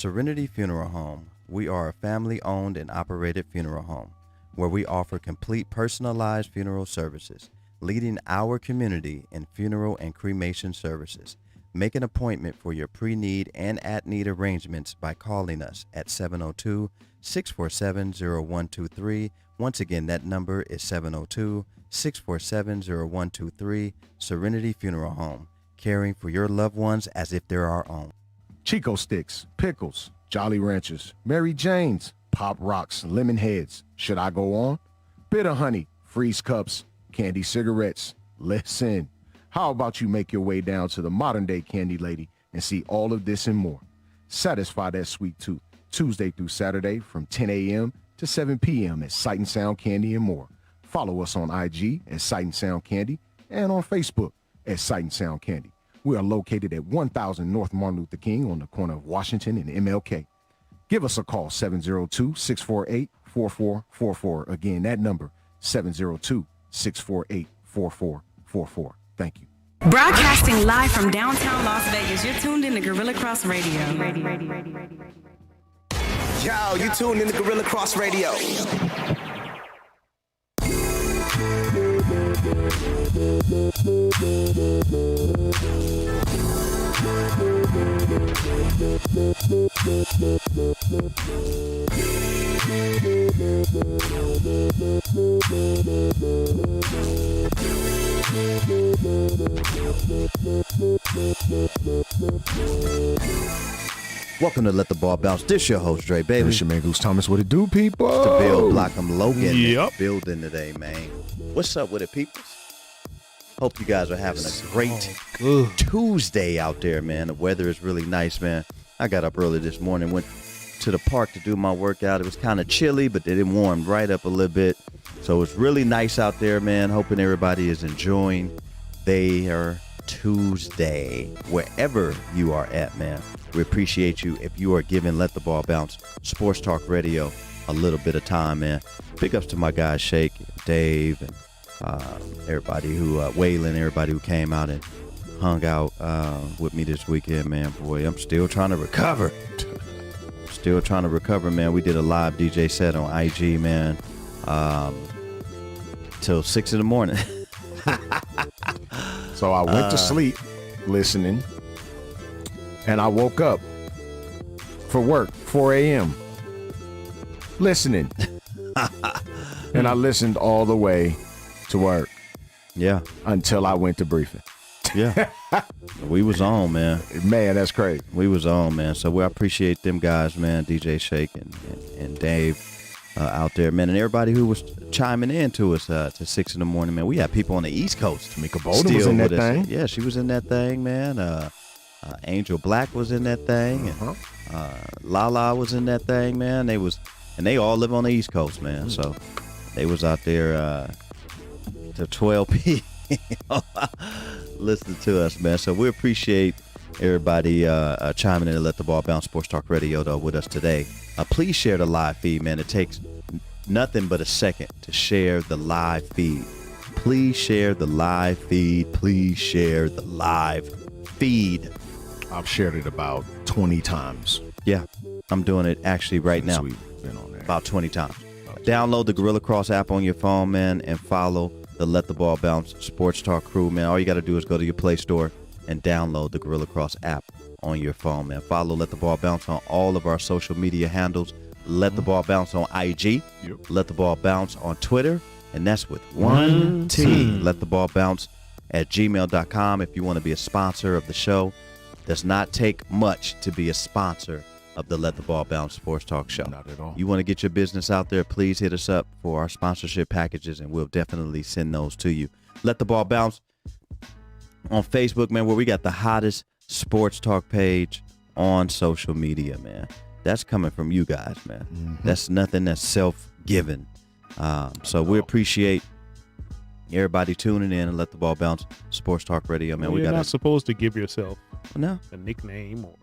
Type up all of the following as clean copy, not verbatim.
Serenity Funeral Home, we are a family-owned and operated funeral home where we offer complete personalized funeral services, leading our community in funeral and cremation services. Make an appointment for your pre-need and at-need arrangements by calling us at 702-647-0123. Once again, that number is 702-647-0123. Serenity Funeral Home, caring for your loved ones as if they're our own. Chico Sticks, Pickles, Jolly Ranchers, Mary Jane's, Pop Rocks, Lemon Heads. Should I go on? Bitter Honey, Freeze Cups, Candy Cigarettes. Listen, how about you make your way down to the modern day Candy Lady and see all of this and more? Satisfy that sweet tooth Tuesday through Saturday from 10 a.m. to 7 p.m. at Sight and Sound Candy and more. Follow us on IG at Sight and Sound Candy and on Facebook at Sight and Sound Candy. We are located at 1000 North Martin Luther King on the corner of Washington and MLK. Give us a call, 702-648-4444. Again, that number, 702-648-4444. Thank you. Broadcasting live from downtown Las Vegas, you're tuned in to Gorilla Cross Radio. Yo, you tuned in to Gorilla Cross Radio. Welcome to Let the Ball Bounce. This your host, Dre Bailey. This your man, Goose Thomas. What it do, people? It's the Bill Blockham Logan Yep. building today, man. What's up with it, peoples? Hope you guys are having a great Tuesday out there, man. The weather is really nice, man. I got up early this morning, went to the park to do my workout. It was kind of chilly, but it warmed right up a little bit. So it's really nice out there, man. Hoping everybody is enjoying their Tuesday, wherever you are at, man. We appreciate you if you are giving Let the Ball Bounce Sports Talk Radio a little bit of time, man. Big ups to my guys, Shake, Dave, and everybody who, Waylon, everybody who came out and hung out with me this weekend, man. Boy, I'm still trying to recover. Man. We did a live DJ set on IG, man, till 6 in the morning. So I went to sleep listening, and I woke up for work, 4 a.m., listening. And I listened all the way to work. Yeah. Until I went to briefing. Yeah. We was on, man. Man, that's crazy. We was on, man. So we appreciate them guys, man, DJ Shake and Dave out there, man. And everybody who was chiming in to us to 6 in the morning, man. We had people on the East Coast. Tamika Bolden was in that thing. Yeah, she was in that thing, man. Angel Black was in that thing. Lala was in that thing, man. They all live on the East Coast, man. So they was out there to 12 p.m. listening to us, man. So we appreciate everybody chiming in to Let the Ball Bounce Sports Talk Radio, though, with us today. Please share the live feed, man. It takes nothing but a second to share the live feed. Please share the live feed. Please share the live feed. I've shared it about 20 times. Yeah, I'm doing it actually right now. About 20 times. Download the Gorilla Cross app on your phone, man, and follow the Let the Ball Bounce Sports Talk crew, man. All you got to do is go to your Play Store and download the Gorilla Cross app on your phone, man. Follow Let the Ball Bounce on all of our social media handles. Let the Ball Bounce on IG. Yep. Let the Ball Bounce on Twitter. And that's with one T. Let the Ball Bounce at gmail.com if you want to be a sponsor of the show. Does not take much to be a sponsor of the Let the Ball Bounce Sports Talk Show. Not at all. You want to get your business out there, please hit us up for our sponsorship packages, and we'll definitely send those to you. Let the Ball Bounce on Facebook, man, where we got the hottest sports talk page on social media, man. That's coming from you guys, man. Mm-hmm. That's nothing that's self-given. So we appreciate everybody tuning in and Let the Ball Bounce Sports Talk Radio, man. Well, you're not supposed to give yourself a nickname or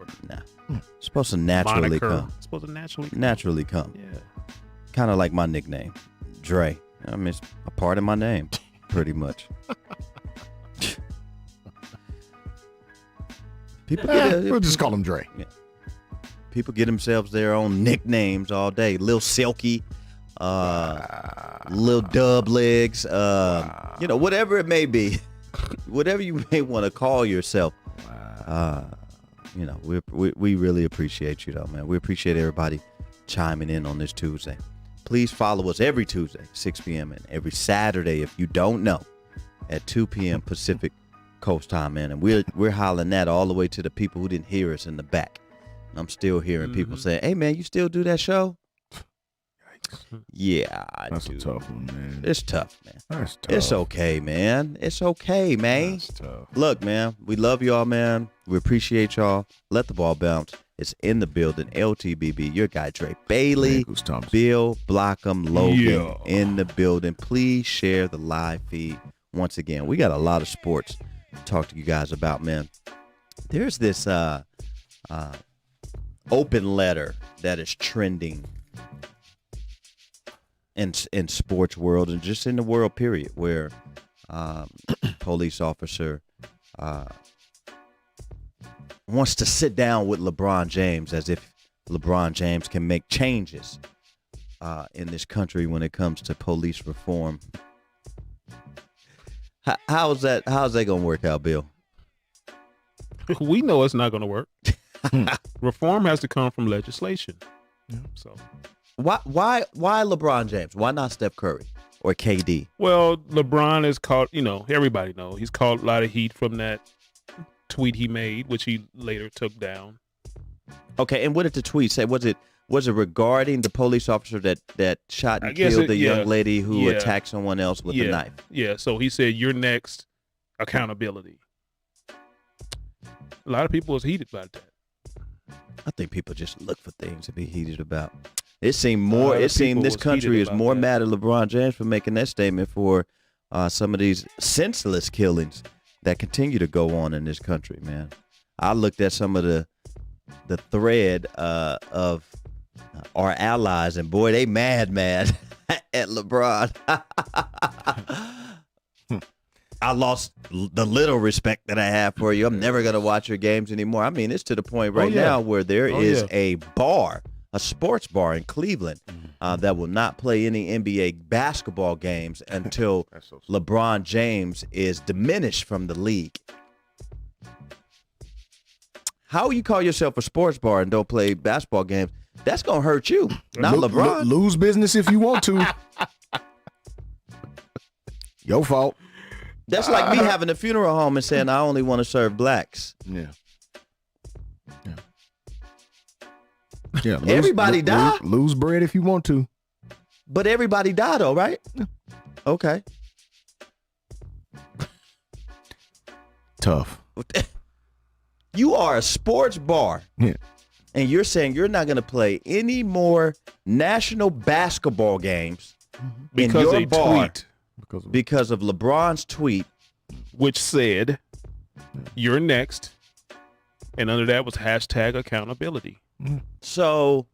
It's supposed to naturally moniker. come. It's supposed to naturally come. Yeah. Kind of like my nickname, Dre. I mean, it's a part of my name, pretty much. People, we'll just call him Dre. Yeah. People get themselves their own nicknames all day. Lil Silky, Lil Dub Legs, you know, whatever it may be, whatever you may want to call yourself. You know, we really appreciate you though, man. We appreciate everybody chiming in on this Tuesday. Please follow us every Tuesday, 6 p.m. and every Saturday, if you don't know, at 2 p.m. Pacific Coast time, man. And we're hollering that all the way to the people who didn't hear us in the back. And I'm still hearing people saying, "Hey, man, you still do that show?" Yeah, That's a tough one, man. It's tough, man. That's tough. It's okay, man. It's okay, man. That's tough. Look, man, we love y'all, man. We appreciate y'all. Let the ball bounce. It's in the building. LTBB, your guy Dre Bailey, Goose Thompson. Bill Blockham, Logan Yeah. in the building. Please share the live feed. Once again, we got a lot of sports to talk to you guys about, man. There's this open letter that is trending in sports world and just in the world period, where police officer wants to sit down with LeBron James as if LeBron James can make changes in this country when it comes to police reform. How's that gonna work out, Bill? We know it's not going to work. Reform has to come from legislation. So, Why LeBron James? Why not Steph Curry or KD? well, LeBron is caught, you know, everybody knows he's caught a lot of heat from that tweet he made, which he later took down. Okay, and what did the tweet say? Was it regarding the police officer that shot I and guess killed it- the yeah, young lady who yeah. attacked someone else with a knife? Yeah. So he said, "You're next. Accountability." A lot of people was heated about that. I think people just look for things to be heated about. It seemed more. lot of It seemed people this was country heated is about more that. mad at LeBron James for making that statement for some of these senseless killings that continue to go on in this country. Man, I looked at some of the thread of our allies, and boy, they mad at LeBron. I lost the little respect that I have for you. I'm never going to watch your games anymore. I mean, it's to the point right yeah. now where there is yeah. a bar, a sports bar in Cleveland that will not play any NBA basketball games until LeBron James is diminished from the league. How you call yourself a sports bar and don't play basketball games? That's going to hurt you, not LeBron. Lose business if you want to. Your fault. That's like me having a funeral home and saying I only want to serve blacks. Yeah. Yeah. Everybody die? Lose bread if you want to. But everybody die though, right? Okay. Tough. You are a sports bar. Yeah. And you're saying you're not going to play any more national basketball games Because in your a bar tweet because of LeBron's tweet. which said, "You're next," and under that was hashtag accountability. So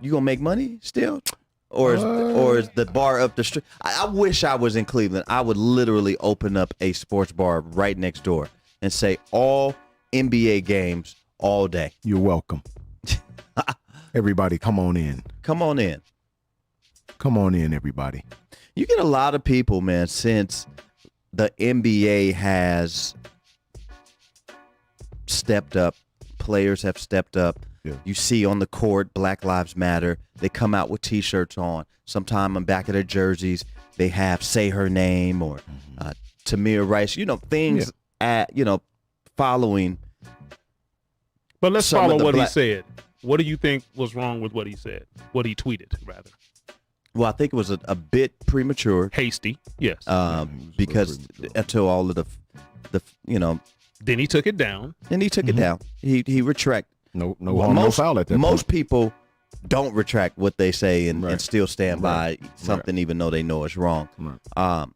you going to make money still? Or is the bar up the street? I wish I was in Cleveland. I would literally open up a sports bar right next door and say all NBA games all day. You're welcome. Everybody, come on in. Come on in. Come on in, everybody. You get a lot of people, man, since the NBA has stepped up. Players have stepped up. Yeah. You see on the court, Black Lives Matter. They come out with T-shirts on. Sometime on back of their jerseys, they have "Say Her Name" or Tamir Rice. You know, things following. But let's Some of follow the what black- he said. What do you think was wrong with what he said? What he tweeted, rather. Well, I think it was a bit premature Hasty, yes. because until all of the Then he took it down. and he took it down. He retracted. No harm, no foul at that Most point. people don't retract what they say and Right. still stand by something even though they know it's wrong. Right.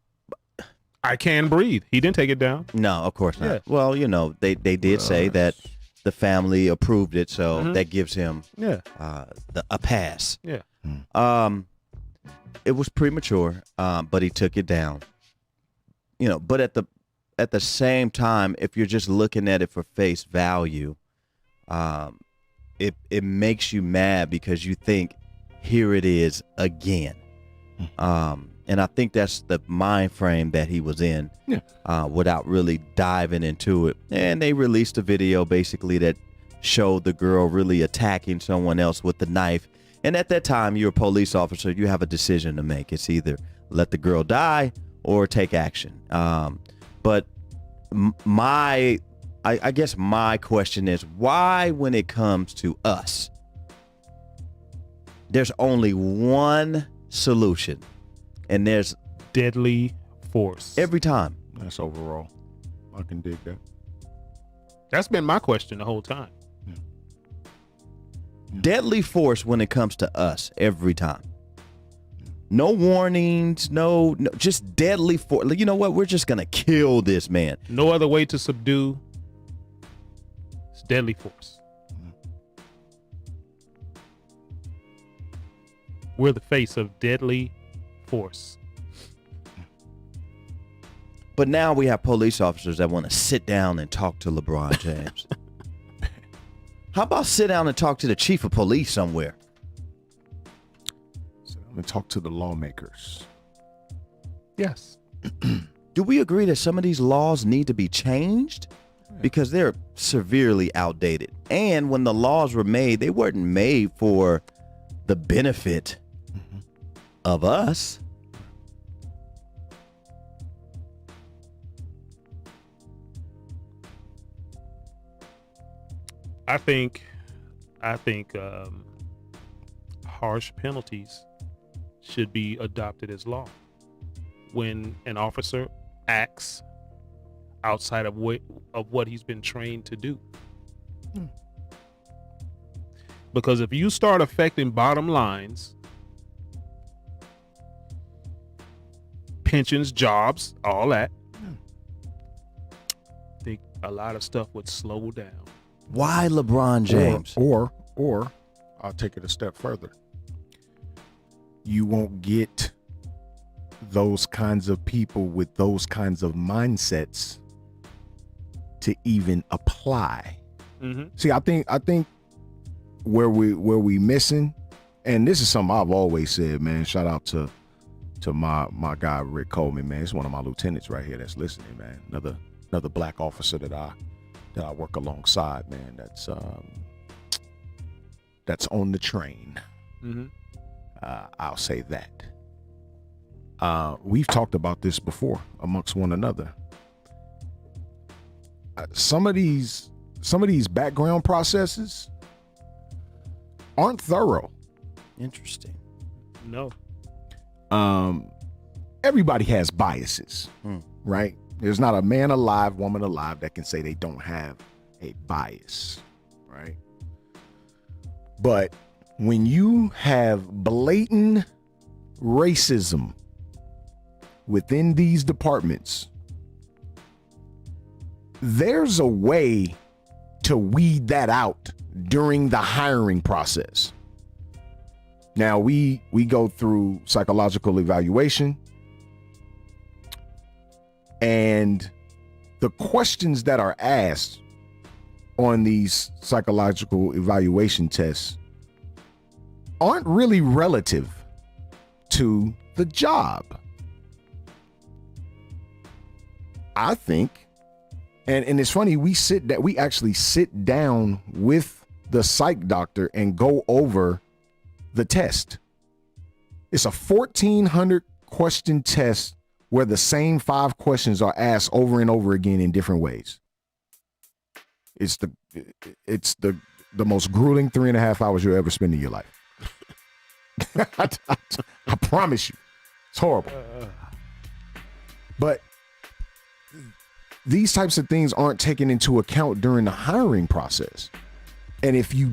I can breathe. He didn't take it down. No, of course not. Yeah. Well, they did say that the family approved it, so that gives him Yeah. a pass. Yeah. It was premature, but he took it down. But at the same time, if you're just looking at it for face value, it makes you mad because you think, here it is again. And I think that's the mind frame that he was in, without really diving into it. And they released a video basically that showed the girl really attacking someone else with the knife. And at that time, you're a police officer. You have a decision to make. It's either let the girl die or take action. But I guess my question is, why, when it comes to us, there's only one solution, and there's deadly force. every time. That's overall. I can dig that. That's been my question the whole time. Deadly force when it comes to us every time. No warnings, no, just deadly force. You know what? We're just gonna kill this man. No other way to subdue. It's deadly force. We're the face of deadly force. But now we have police officers that want to sit down and talk to LeBron James. How about sit down and talk to the chief of police somewhere? So I'm gonna talk to the lawmakers. Yes. Do we agree that some of these laws need to be changed? Because they're severely outdated. And when the laws were made, they weren't made for the benefit of us. I think harsh penalties should be adopted as law when an officer acts outside of what he's been trained to do. Because if you start affecting bottom lines, pensions, jobs, all that, I think a lot of stuff would slow down. Why LeBron James? Or I'll take it a step further. You won't get those kinds of people with those kinds of mindsets to even apply. See, I think where we missing, and this is something I've always said, man. Shout out to my guy Rick Coleman, man. He's one of my lieutenants right here that's listening, man. Another black officer that I work alongside, man. That's on the train. I'll say that. We've talked about this before amongst one another. Some of these background processes aren't thorough. Interesting. No. Everybody has biases, right? There's not a man alive, woman alive that can say they don't have a bias, right? But when you have blatant racism within these departments, there's a way to weed that out during the hiring process. Now we go through psychological evaluation, and the questions that are asked on these psychological evaluation tests aren't really relative to the job. I think, and it's funny, we actually sit down with the psych doctor and go over the test. It's a 1,400 question test where the same 5 questions are asked over and over again in different ways. It's the most grueling 3.5 hours you'll ever spend in your life. I promise you, it's horrible. But these types of things aren't taken into account during the hiring process. And if you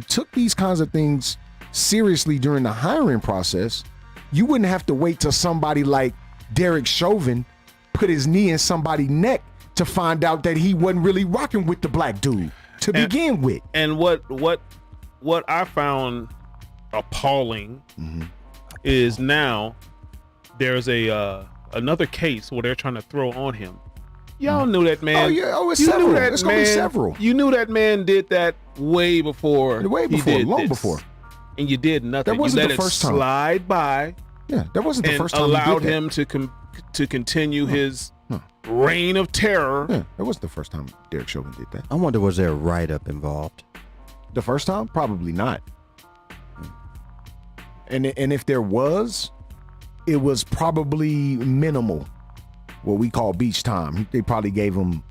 took these kinds of things seriously during the hiring process, you wouldn't have to wait till somebody like Derek Chauvin put his knee in somebody's neck to find out that he wasn't really rocking with the black dude to begin with. And what I found appalling is now there's another case where they're trying to throw on him Y'all knew that man. Oh, yeah. Oh, it's You several. knew that It's going to be several. You knew that man did that way before. Way he before, did long this. before. And you did nothing. That wasn't you the let first it time. slide by. Yeah, that wasn't the and first time allowed he did that. him to continue his No. reign of terror. Yeah, that wasn't the first time Derek Chauvin did that. I wonder, was there a write-up involved? The first time? Probably not. And if there was, it was probably minimal. What we call beach time. They probably gave him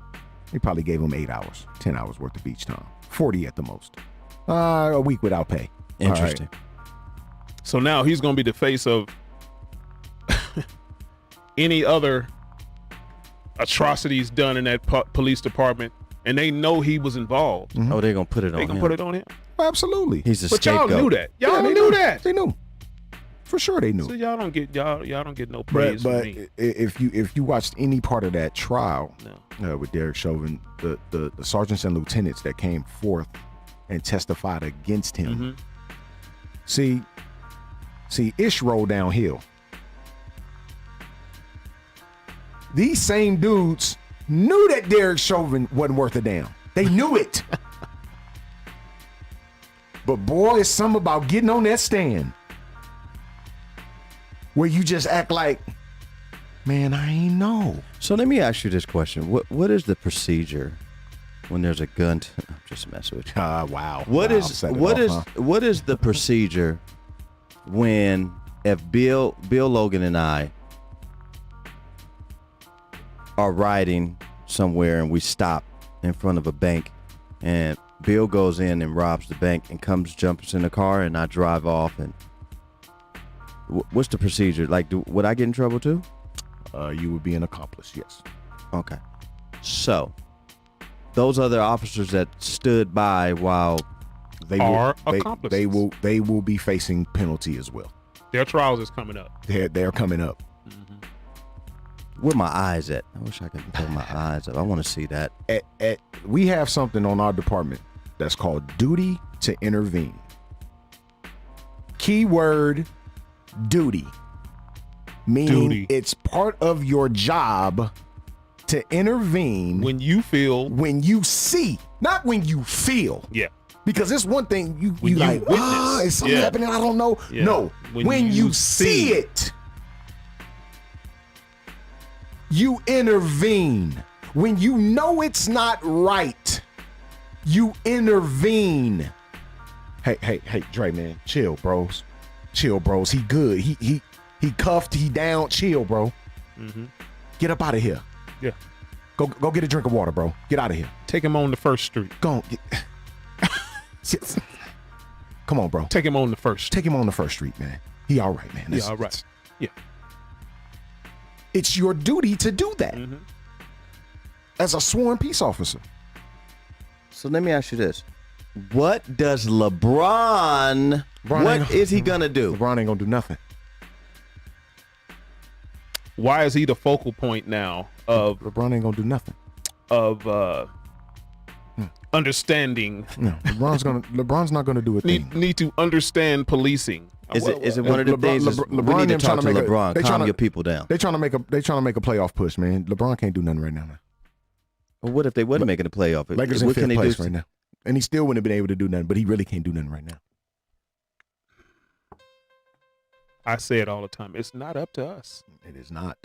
8 hours, 10 hours worth of beach time. 40 at the most. A week without pay. Interesting. So now he's going to be the face of any other atrocities done in that police department, and they know he was involved. Mm-hmm. Oh, they're gonna put it They on can him. put it on him. Absolutely. He's a But y'all scapegoat. knew that. Y'all Yeah, they knew that. They knew. For sure they knew. So y'all don't get no praise But from me. if you watched any part of that trial No. with Derek Chauvin, the sergeants and lieutenants that came forth and testified against him, Mm-hmm. see, Ish rolled downhill. These same dudes knew that Derek Chauvin wasn't worth a damn. They knew it. But boy, it's something about getting on that stand where you just act like, man, I ain't know. So let me ask you this question: What is the procedure when there's a gun? I'm just messing with you. Wow. What Wow, is set it what off, is huh? what is the procedure when if Bill Logan and I are riding somewhere and we stop in front of a bank and Bill goes in and robs the bank and jumps in the car and I drive off and what's the procedure? Like, would I get in trouble too? You would be an accomplice, yes. Okay. So those other officers that stood by while They Are will, accomplices. they will be facing penalty as well. Their trials is coming up. They're coming up. where my eyes at? I wish I could put my eyes up. I want to see that. We have something on our department that's called duty to intervene. Keyword duty. Meaning Duty. it's part of your job to intervene When you feel, when you see, not when you feel. yeah, Because it's one thing you When you like, witness. is something Yeah. happening? I don't know. Yeah. No, When when you you see it, you intervene. When you know it's not right, you intervene. Hey, Dre, man, chill, bros. Chill, bros. He good. He cuffed. He down. Chill, bro. Mm-hmm. Get up out of here. yeah. Go get a drink of water, bro. Get out of here. Take him on the first street. Go on. Come on, bro. Take him on the first street. Take him on the first street, man. He all right, man. Yeah, all right. Yeah. It's your duty to do that Mm-hmm. as a sworn peace officer. So let me ask you this. What does LeBron, what is he going to do? LeBron ain't gonna do nothing. Why is he the focal point now of LeBron ain't gonna do nothing. Understanding? No, LeBron's not gonna do a thing. Need to understand policing. Is it one of the things is we need to them talk to trying make LeBron, they calm tryna- your people down. They trying to make a playoff push, man. LeBron can't do nothing right now. Man. Well, what if they wasn't making a playoff? Lakers in What can fifth they do? place right now, and he still wouldn't have been able to do nothing. But he really can't do nothing right now. I say it all the time. It's not up to us. It is not.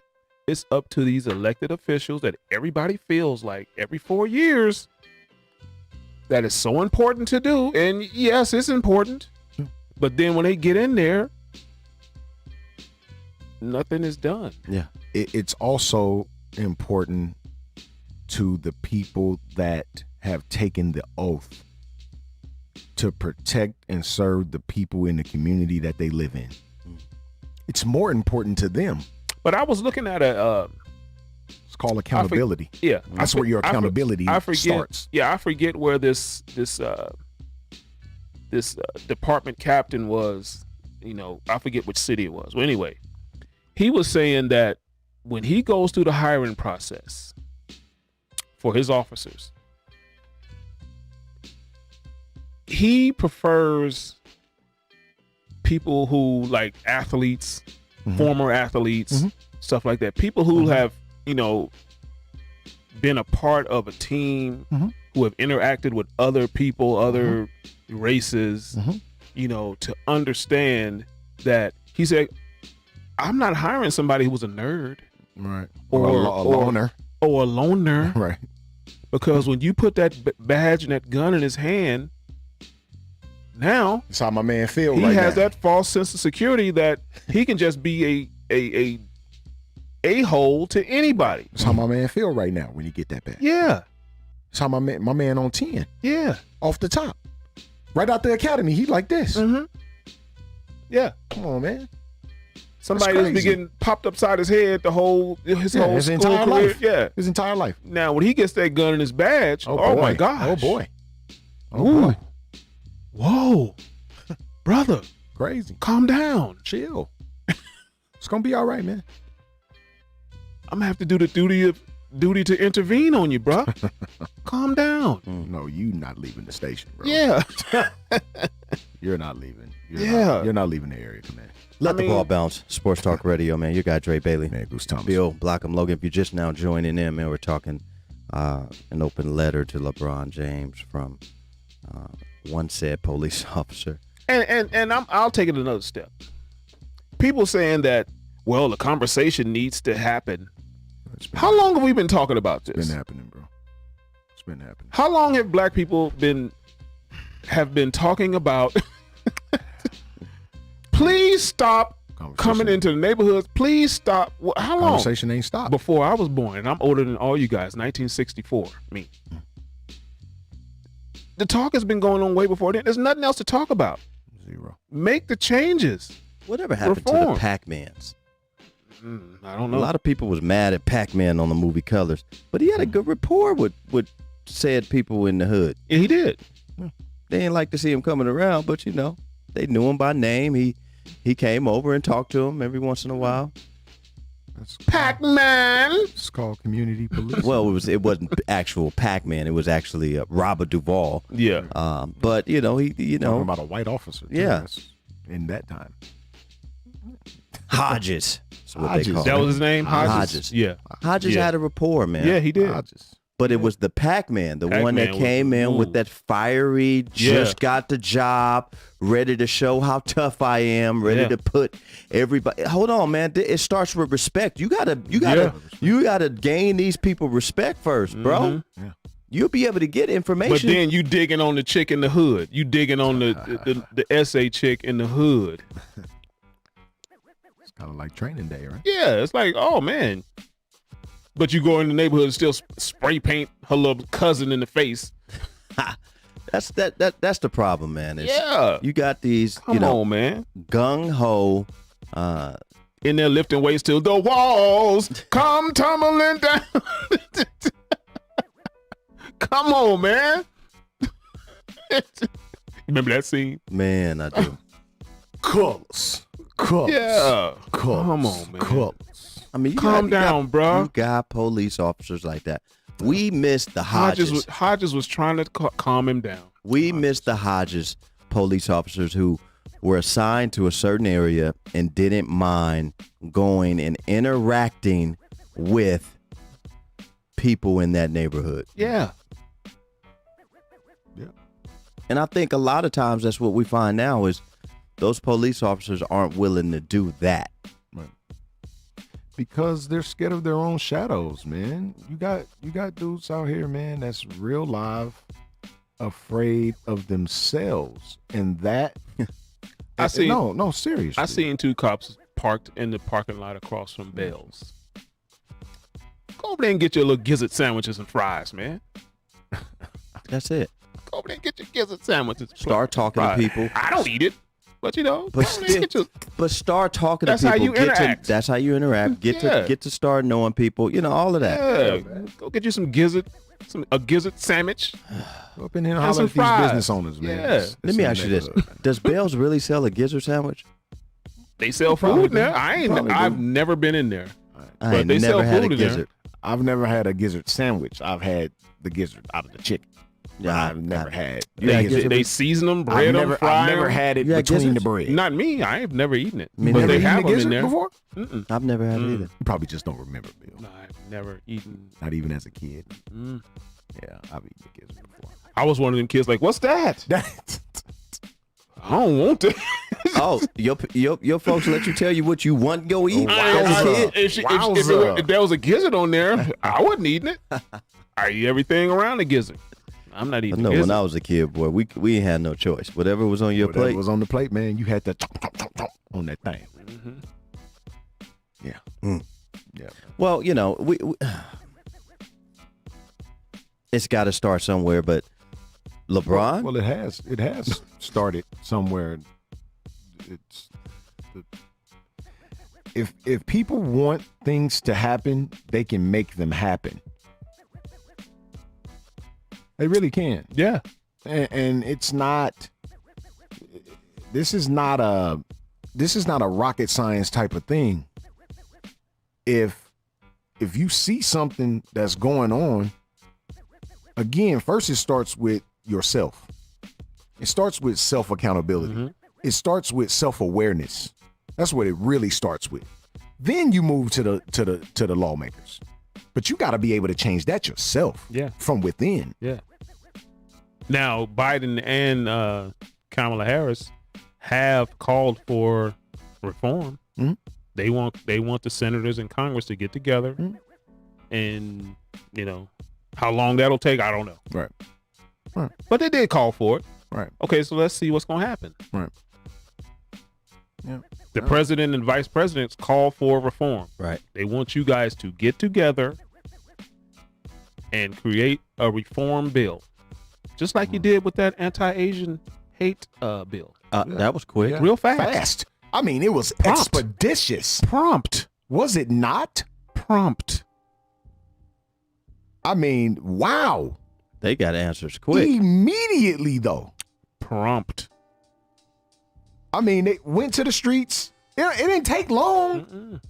It's up to these elected officials that everybody feels like every 4 years that is so important to do. And yes, it's important. But then when they get in there, nothing is done. Yeah. It's also important to the people that have taken the oath to protect and serve the people in the community that they live in. It's more important to them. But I was looking at a It's called accountability. yeah. That's where your accountability starts. Yeah, I forget where this department captain was. I forget which city it was. Well, anyway, he was saying that when he goes through the hiring process for his officers, he prefers people who like athletes, former athletes, stuff like that. People who have, been a part of a team, Mhm. who have interacted with other people, other races, you know, to understand that he said, I'm not hiring somebody who was a nerd Right. or a loner. or a loner, Right. because when you put that badge and that gun in his hand, now That's how my man feel he right has now. that false sense of security that he can just be a hole to anybody. That's how my man feel right now when you get that back. Yeah, That's how my man on 10 yeah, off the top. Right out the academy, he like this. yeah. Come on, man. Somebody that's been crazy. getting popped upside his head his whole His school entire career. life. Yeah. His entire life. Now when he gets that gun in his badge, oh boy. my gosh. Oh boy. Oh Ooh. boy. Whoa. Brother, Crazy. calm down. Chill. It's gonna be all right, man. I'm gonna have to do the duty to intervene on you, bro. Calm down. No, you not leaving the station, bro. Yeah. You're not leaving. You're not leaving the area, man. Let the ball bounce. Sports Talk Radio, man. Your guy Dre Bailey. Man, Goose Thomas. Bill Blockham Logan. If you're just now joining in, man, we're talking an open letter to LeBron James from one said police officer. And I'll take it another step. People saying that, well, the conversation needs to happen. How long have we been talking about this? It's been happening, bro. It's been happening. How long have black people been talking about please stop coming into the neighborhoods, please stop. How long? Conversation ain't stopped. Before I was born, and I'm older than all you guys, 1964, me. The talk has been going on way before then. There's nothing else to talk about. Zero. Make the changes. Whatever happened to Reform. the Pac-Mans? I don't A know. lot of people was mad at Pac-Man on the movie Colors, but he had a good rapport with said people in the hood. Yeah, he did. They didn't like to see him coming around, but you know, they knew him by name. He came over and talked to him every once in a while. That's Pac-Man. It's called community police. Well, it wasn't actual Pac-Man. It was actually Robert Duvall. Yeah. But you know, talking about a white officer. Too. Yeah. That's in that time. Hodges. That's what Hodges. they call That him. was his name? Hodges. Yeah. Hodges Yeah. had a rapport, man. Yeah, he did. But it was the Pac-Man, the one that Pac-Man was came the in with move. that fiery, just got the job, ready to show how tough I am, ready to put everybody. Hold on, man. It starts with respect. You gotta gain these people respect first, bro. Yeah. You'll be able to get information. But then you digging on the chick in the hood. You digging on the SA chick in the hood. It's kind of like training day, right? Yeah, it's like, oh man. But you go in the neighborhood and still spray paint her little cousin in the face. that's the problem, man. Yeah. You got these, Come on, man. gung ho. In there lifting weights till the walls come tumbling down. Come on, man. Remember that scene? Man, I do. Colors. Yeah. Colors. Come on, man. Colors. I mean, Calm down, bro. You got police officers like that. We missed the Hodges. Hodges was trying to calm him down. We missed the Hodges police officers who were assigned to a certain area and didn't mind going and interacting with people in that neighborhood. Yeah. Yeah. And I think a lot of times that's what we find now is those police officers aren't willing to do that. Right. Because they're scared of their own shadows, man. You got dudes out here, man, that's real live, afraid of themselves. And that I see. No, seriously. I seen two cops parked in the parking lot across from Bell's. Go over there and get your little gizzard sandwiches and fries, man. That's it. Go over there and get your gizzard sandwiches. and Start talking to fries. people. I don't eat it, but you know, But go over there and get your, But start talking That's to how people. you interact. That's how you interact. Yeah. Get to start knowing people. You know, all of that. yeah, go get you some gizzard, a gizzard sandwich. Go up in here and And holler some at these fries. business owners, man. Yeah. It's Let me in the ask you this: neighborhood, man. does Bell's really sell a gizzard sandwich? They sell Probably food do. now. Probably do. I've never been in there. I But ain't they never sell had food a in there. gizzard. I've never had a gizzard sandwich. I've had the gizzard out of the chicken. Yeah, I've never had. They season them, bread them, fry I've never them. had it You had between the gizzards? bread. Not me. I have never eaten it. Me but neither. they Eaten have a them in gizzard there. before? Mm-mm. I've never had it either. You probably just don't remember, Bill. No, I've never eaten. Not even as a kid. Mm. Yeah, I've eaten a gizzard before. I was one of them kids like, what's that? I don't want it. Oh, your folks let you tell you what you want to go eat as a Wowza. kid? If there was a gizzard on there, I wasn't eating it. I eat everything around the gizzard. I'm not eating No, gizzard. when I was a kid, boy, we had no choice. Whatever was on your Whatever plate. was on the plate, man, you had to chomp on that thing. Mhm. Yeah. Yeah. Well, you know, we it's got to start somewhere. But LeBron, Well, it has started somewhere. It's if people want things to happen, they can make them happen. They really can. Yeah. And it's not. This is not a rocket science type of thing. If you see something that's going on, again, first it starts with yourself. It starts with self accountability. Mm-hmm. It starts with self awareness. That's what it really starts with. Then you move to the lawmakers. But you got to be able to change that yourself. Yeah. From within. Yeah. Now, Biden and Kamala Harris have called for reform. Mhm. They want the senators and Congress to get together, Mhm. and how long that'll take, I don't know. Right. But they did call for it. Right. Okay, so let's see what's going to happen. Right. Yeah. The president and vice presidents call for reform. right? They want you guys to get together and create a reform bill, just like you did with that anti-Asian hate bill. That was quick. Yeah. Real fast. Fast. I mean, it was Prompt. expeditious. Prompt. Was it not? Prompt. I mean, wow. They got answers quick. Immediately, though. Prompt. I mean, they went to the streets. It didn't take long. Mm-mm.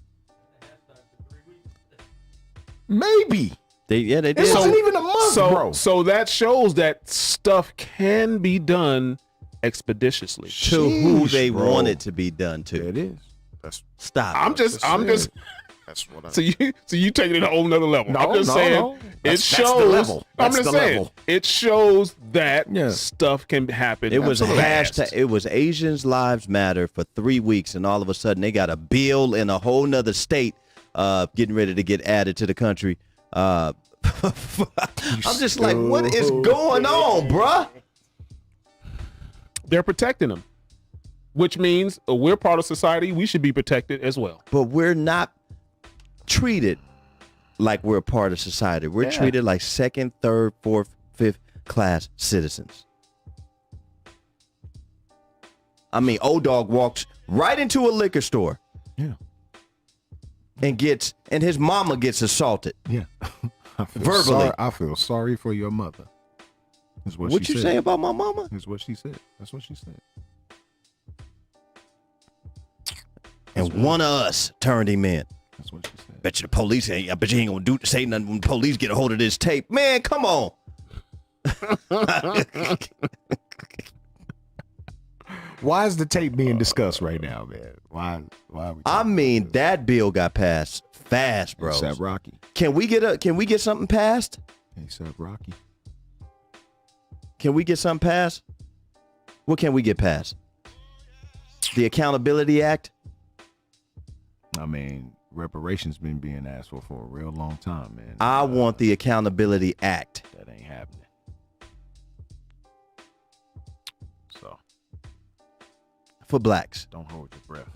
Maybe. They It did. wasn't even a month, bro. So that shows that stuff can be done expeditiously. to who Sheesh, they bro. want it to be done There to. it is. That's Stop. I'm just That's what I. so you take it a whole nother level. No, I'm just no, saying no. it That's the shows. level. I'm That's just the saying level. it shows that Yeah. stuff can happen. It was fast. hashtag. It was Asians Lives Matter for 3 weeks, and all of a sudden they got a bill in a whole nother state, getting ready to get added to the country. I'm just like, what is going on, bruh? They're protecting them, which means we're part of society. We should be protected as well. But we're not treated like we're a part of society. We're Yeah. treated like second, third, fourth, fifth class citizens. I mean, O-Dog walks right into a liquor store. Yeah. And his mama gets assaulted. Yeah. I feel Verbally. Sorry, I feel sorry for your mother. Is what What she you said. say about my mama? Is what she said. That's what she said. And one of us turned him in. That's what she said. Bet you the police ain't. I bet you ain't gonna say nothing when the police get a hold of this tape. Man, come on. Why is the tape being discussed right now, man? Why are we I mean, that bill got passed fast, bro. ASAP Rocky. Can we get something passed? ASAP Rocky. Can we get something passed? What can we get passed? The Accountability Act? I mean, reparations been being asked for a real long time, man. I want the Accountability Act. That ain't happening. So For blacks. don't hold your breath.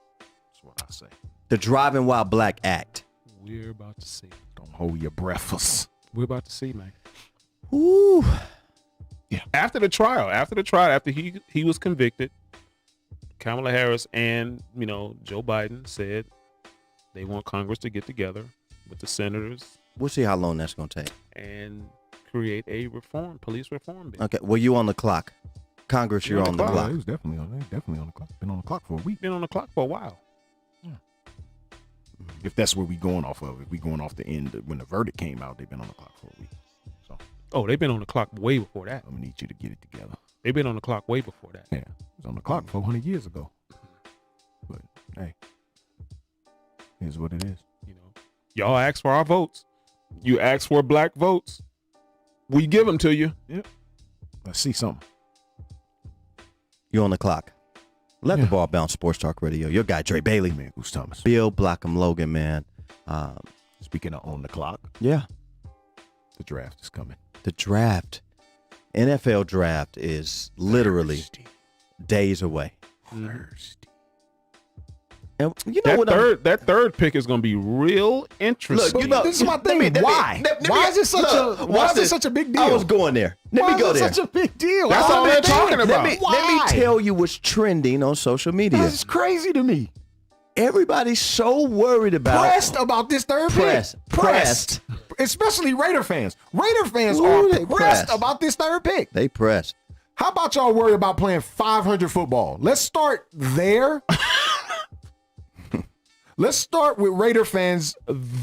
That's what I say. The Driving While Black Act. We're about to see. Don't hold your breath. We're about to see, man. Ooh. After the trial, after he was convicted, Kamala Harris and Joe Biden said they want Congress to get together with the senators We'll see how long that's going to take. and create a police reform bill. Okay. Well, you on the clock. Congress, you're on the He clock. was definitely on the clock. Been on the clock for a week. Been on the clock for a while. If that's where we going off of. If we going off the end when the verdict came out, they've been on the clock for a week. So Oh, they've been on the clock way before that. I'm gonna need you to get it together. They've been on the clock way before that. Yeah, it was on the clock 400 years ago. But hey, here's what it is. You know, y'all asked for our votes. You asked for black votes. We give them to you. Let's see something. You're on the clock. Let the ball bounce. Sports Talk Radio. Your guy Dre Bailey, Man, Goose Thomas. Bill Blackham Logan, man. Speaking of on the clock, Yeah, the draft is coming. the draft, NFL draft is literally days away. Thursday. And you know That third pick is going to be real interesting. Look, you know, This is my thing. let me- Why? let me- Why is it such look, a? watch Why is it this. such a big deal? I was going there. Let Why me go is it there. such a big deal? That's all they're talking about. Let me Why? tell you what's trending on social media. That's crazy to me. Everybody's so worried about Pressed about this third Pressed. pick. Pressed. Especially Raider fans. Raider fans Ooh, are they pressed pressed. about this third pick. They pressed. How about y'all worry about playing 500 football? Let's start there. Let's start with Raider fans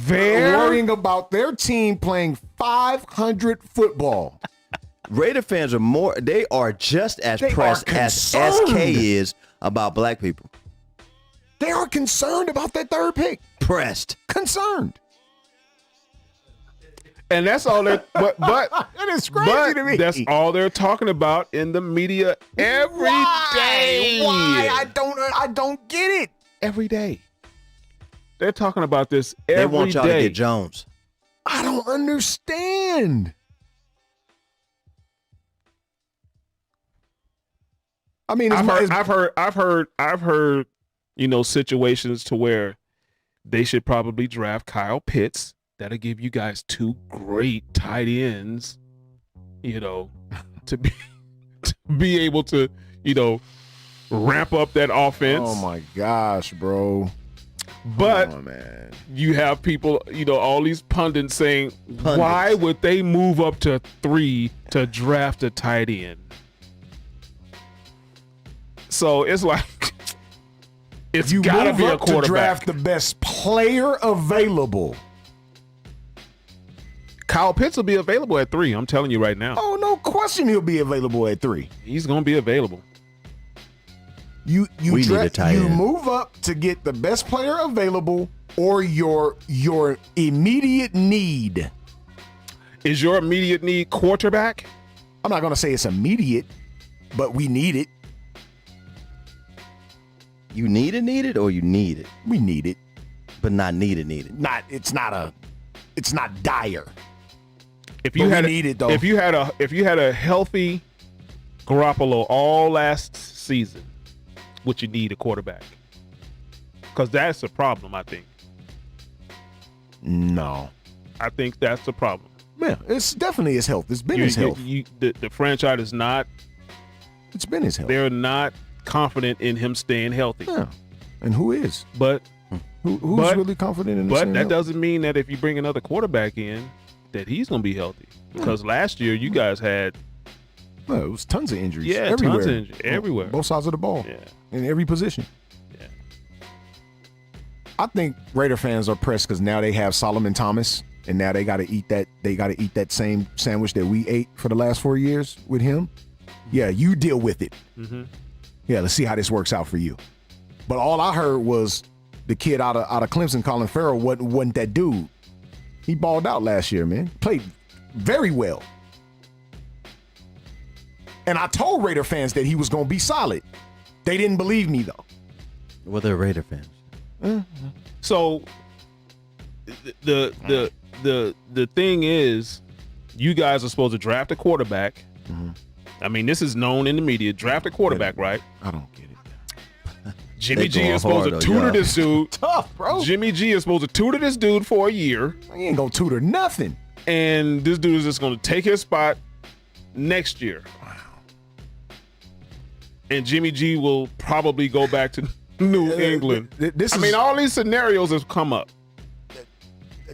worrying about their team playing 500 football. Raider fans they are just as They are pressed as concerned. SK is about black people. They are concerned about that third pick. Pressed. Concerned. And that's all they're, but That is crazy to me. that's all they're talking about in the media every day. Why? I don't get it. Every day. They're talking about this They every want y'all day. to get Jones. I don't understand. I mean, I've heard, you know, situations to where they should probably draft Kyle Pitts. That'll give you guys two great tight ends, you know, to be able to, you know, ramp up that offense. oh my gosh, bro. But Oh man. you have people, you know, all these pundits saying, why would they move up to 3 to draft a tight end? So it's like, it's You gotta move be a up to quarterback. draft the best player available. Kyle Pitts will be available at 3. I'm telling you right now. Oh, no question he'll be available at 3. He's going to be available. You We need a tight end. move up to get the best player available or your immediate need. Is your immediate need quarterback? I'm not going to say it's immediate, but we need it. You need it or you need it, We need it. but not need it. It's not dire. If you But we had need it, though. If you had a healthy Garoppolo all last season, would you need a quarterback? Because that's a problem, I think. No. I think that's the problem. Man, it's definitely his health. It's been his health. The franchise is not. It's been his health. They're not confident in him staying healthy. Yeah. And who is? But Who's But- really confident in but this? that doesn't mean that if you bring another quarterback in, that he's going to be healthy. Because last year you guys had No, it was tons of injuries. Yeah, tons everywhere. of injuries, everywhere. Both sides of the ball. Yeah. In every position. Yeah. I think Raider fans are pressed because now they have Solomon Thomas, and now they got to eat that. They got to eat that same sandwich that we ate for the last 4 years with him. Yeah, you deal with it. Mm-hmm. Yeah, let's see how this works out for you. But all I heard was the kid out of Clemson, Colin Farrell, wasn't that dude. He balled out last year, man. Played very well. And I told Raider fans that he was going to be solid. They didn't believe me, though. Well, they're Raider fans. So the thing is, you guys are supposed to draft a quarterback. Mm-hmm. I mean, this is known in the media. Draft a quarterback, right? I don't get it. Jimmy They G going is supposed hard to on tutor y'all. this dude. Tough, bro. Jimmy G is supposed to tutor this dude for a year, He ain't going to tutor nothing. and this dude is just going to take his spot next year. And Jimmy G will probably go back to New England. I mean, all these scenarios have come up.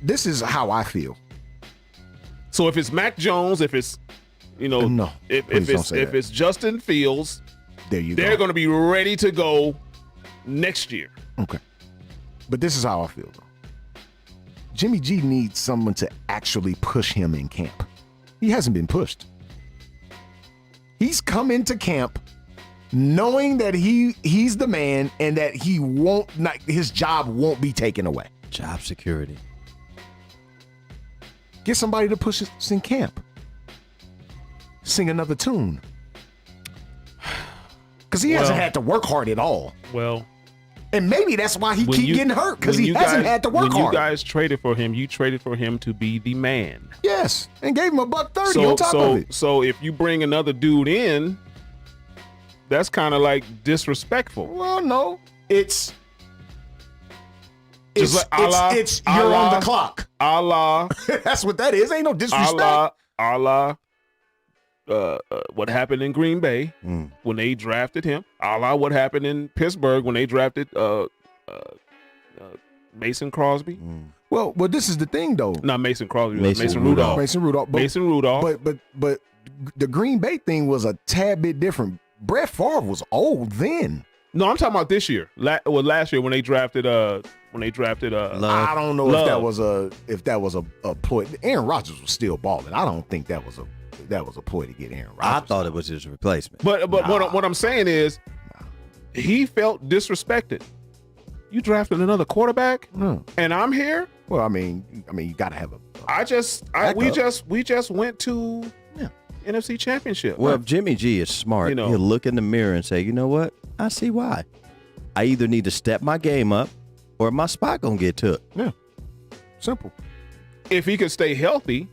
This is how I feel. So if it's Mac Jones, if it's No, if please don't it's say that. it's Justin Fields, There you they're go. going to be ready to go next year. Okay. But this is how I feel, though. Jimmy G needs someone to actually push him in camp. He hasn't been pushed. He's come into camp knowing that he's the man and that his job won't be taken away. Job security. Get somebody to push us in camp. Sing another tune. Because he hasn't had to work hard at all. Well, and maybe that's why he keep getting hurt, because he hasn't had to work hard. When you guys traded for him, you traded for him to be the man. Yes, and gave him $130 on top of it. So if you bring another dude in, that's kind of like disrespectful. Well, no, it's you're on the clock. Allah. That's what that is. Ain't no disrespect. Allah. What happened in Green Bay when they drafted him? What happened in Pittsburgh when they drafted Mason Crosby? Well, this is the thing, though. Not Mason Crosby. Mason Rudolph. Mason Rudolph. But the Green Bay thing was a tad bit different. Brett Favre was old then. No, I'm talking about this year. Last year when they drafted Love. I don't know if that was a ploy. Aaron Rodgers was still balling. I don't think that was a ploy to get Aaron Rodgers. I thought it was his replacement. But what I'm saying is, he felt disrespected. You drafted another quarterback, and I'm here. Well, I mean, you got to have we just went to NFC Championship. Well, if Jimmy G is smart, he'll look in the mirror and say, you know what? I see why. I either need to step my game up, or my spot gonna get took. Yeah, simple. If he could stay healthy,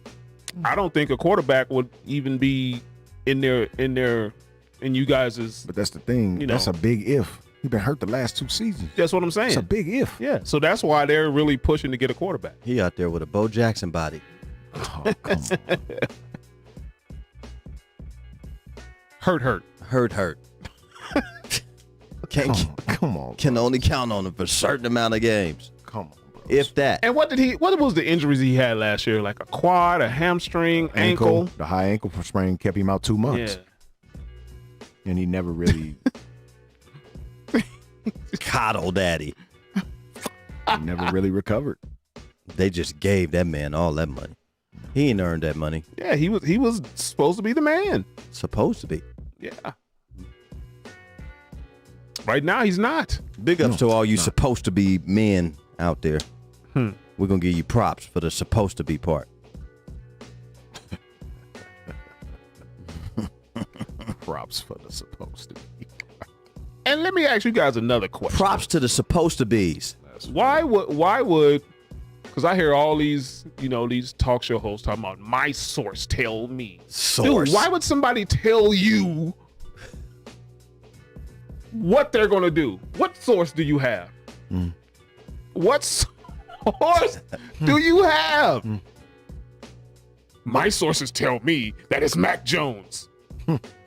I don't think a quarterback would even be in you guys'. But that's the thing. That's a big if. He's been hurt the last 2 seasons. That's what I'm saying. It's a big if. Yeah. So that's why they're really pushing to get a quarterback. He out there with a Bo Jackson body. Oh, come on. Hurt. Come on. Can only count on him for a certain amount of games. Come on, bro. If that. And what was the injuries he had last year? Like a quad, a hamstring, ankle? The high ankle sprain kept him out 2 months. Yeah. And he never really Coddle daddy. He never really recovered. They just gave that man all that money. He ain't earned that money. Yeah, he was supposed to be the man. Supposed to be. Yeah. Right now, he's not. Big ups to all you supposed to be men out there. We're going to give you props for the supposed to be part. Props for the supposed to be. And let me ask you guys another question. Props to the supposed to be's. Why would, because I hear all these, these talk show hosts talking about my source tell me. Source. Dude, why would somebody tell you what they're going to do? What source do you have? What source do you have? My sources tell me that it's Mac Jones.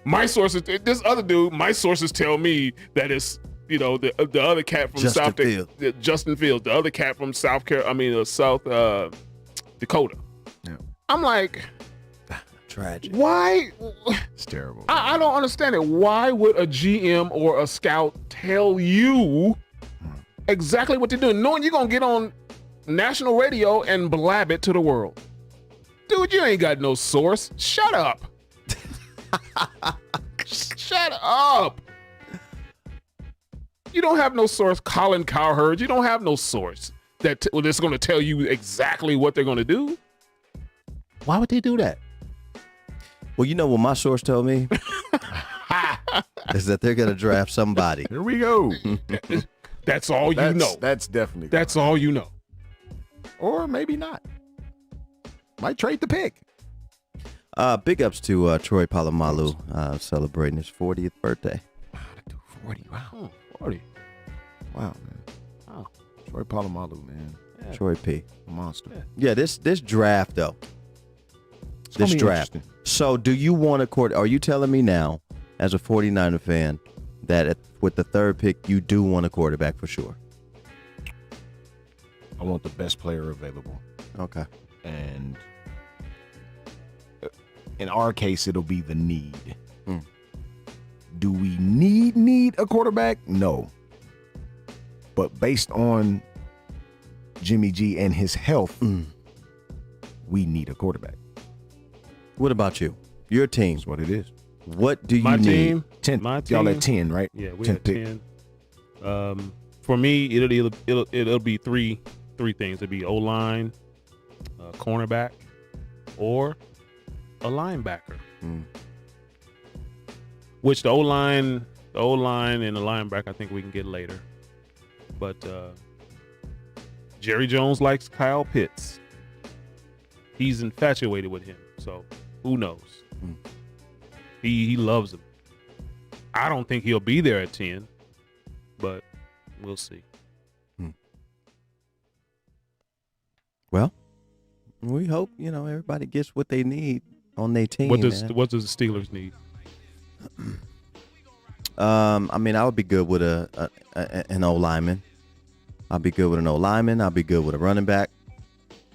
My sources, this other dude, my sources tell me that it's, the other cat from Justin Fields, the other cat from South Dakota. Yeah. I'm like, tragic. Why? It's terrible. I don't understand it. Why would a GM or a scout tell you exactly what to do, knowing you're going to get on national radio and blab it to the world? Dude, you ain't got no source. Shut up. Shut up. You don't have no source, Colin Cowherd. You don't have no source that's going to tell you exactly what they're going to do. Why would they do that? Well, you know what my source told me? Is that they're going to draft somebody. Here we go. That's all you know. That's definitely. That's all you know. Or maybe not. Might trade the pick. Big ups to Troy Polamalu celebrating his 40th birthday. 40. Wow. 40. Wow, man. Wow. Troy Polamalu, man. Yeah. Troy P. A monster. Yeah, this draft, though. This draft. So do you want to are you telling me now, as a 49er fan, that with the third pick, you do want a quarterback for sure? I want the best player available. Okay. And in our case, it'll be the need. Do we need a quarterback? No. But based on Jimmy G and his health, we need a quarterback. What about you? Your team. That's what it is. What do you My need? team. 10. My Y'all team. at 10, right? Yeah, we 10 had pick. 10. For me, it'll be three things. It'll be O-line, cornerback, or a linebacker. Which the O-line and the linebacker, I think we can get later. But Jerry Jones likes Kyle Pitts. He's infatuated with him. So who knows? He loves him. I don't think he'll be there at 10, but we'll see. Well, we hope everybody gets what they need on their team. What does man. the Steelers need? I mean, I would be good with an O lineman. I'll be good with an O lineman. I'll be good with a running back.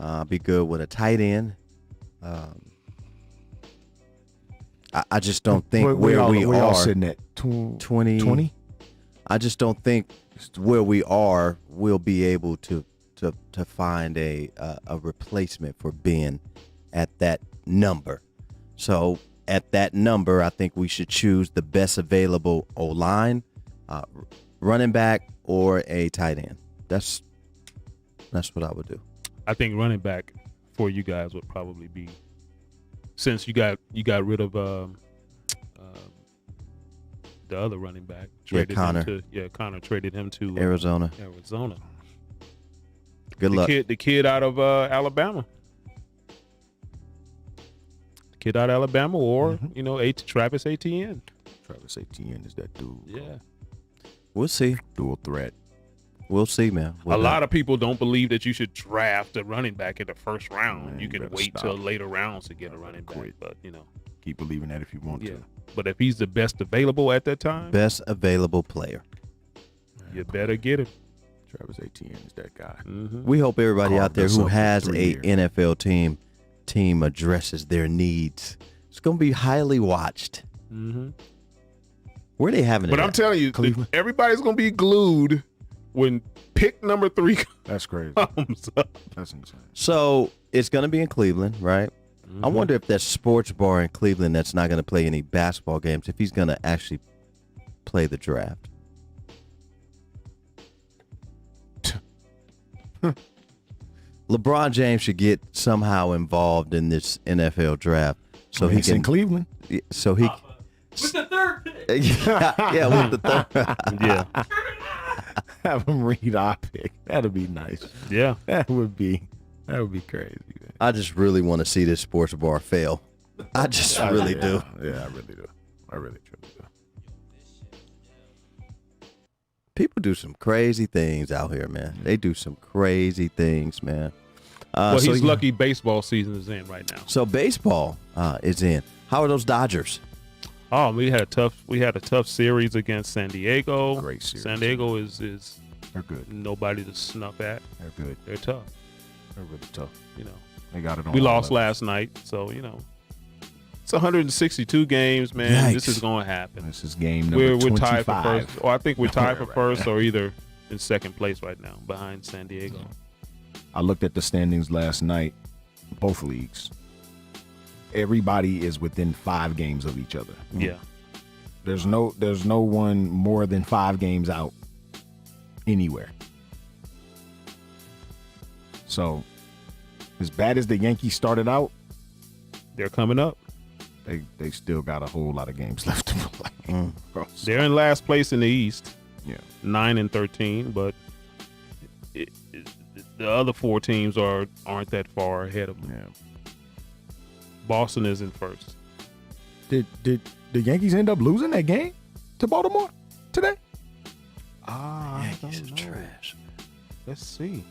I'll be good with a tight end. I just don't think where we all are sitting at 20. 20. I just don't think where we are we'll be able to find a replacement for Ben at that number. So at that number, I think we should choose the best available O-line, running back, or a tight end. That's what I would do. I think running back for you guys would probably be, since you got rid of the other running back. Connor. Connor traded him to Arizona. Good luck. The kid out of Alabama. The kid out of Alabama, or Travis Etienne. Travis Etienne is that dude. Yeah. We'll see. Dual threat. We'll see, man. A lot of people don't believe that you should draft a running back in the first round. Man, you can better wait stop. till later rounds to get a running back. Quit. But Keep believing that if you want to. But if he's the best available at that time, best available player. you better get him. Travis Etienne is that guy. We hope everybody out Carved there us who up for has 3 a years. NFL team addresses their needs. It's going to be highly watched. Where are they having it But at? I'm telling you, Cleveland. everybody's gonna be glued when pick number 3 That's crazy. comes up. That's insane. So it's going to be in Cleveland, right? I wonder if that sports bar in Cleveland that's not going to play any basketball games, if he's going to actually play the draft. LeBron James should get somehow involved in this NFL draft, so he It's in can. Cleveland. So he. With the third pick. yeah, with the third. Yeah. Have him read our pick. That'd be nice. Yeah. That would be crazy. Man. I just really want to see this sports bar fail. I just really do. Yeah, I really do. I really truly do. People do some crazy things out here, man. They do some crazy things, man. Well, so he's yeah. lucky baseball season is in right now. So baseball is in. How are those Dodgers? Oh, we had a tough series against San Diego. Great series. San Diego is They're good. nobody to snuff at. They're good. They're tough. They're really tough. They got it on. We all lost levels. last night, so it's 162 games, man. This Yikes. is going to happen. This is game number We're 25. tied for first. Or I think we're tied for Right. first, or either in second place right now, behind San Diego. I looked at the standings last night, both leagues. Everybody is within 5 games of each other. Yeah. There's no one more than 5 games out anywhere. So, as bad as the Yankees started out, They're coming up. they still got a whole lot of games left to play. They're in last place in the East, Yeah. 9-13, but the other 4 teams aren't that far ahead of them. Yeah. Boston is in first. Did the Yankees end up losing that game to Baltimore today? Yankees is trash. Let's see.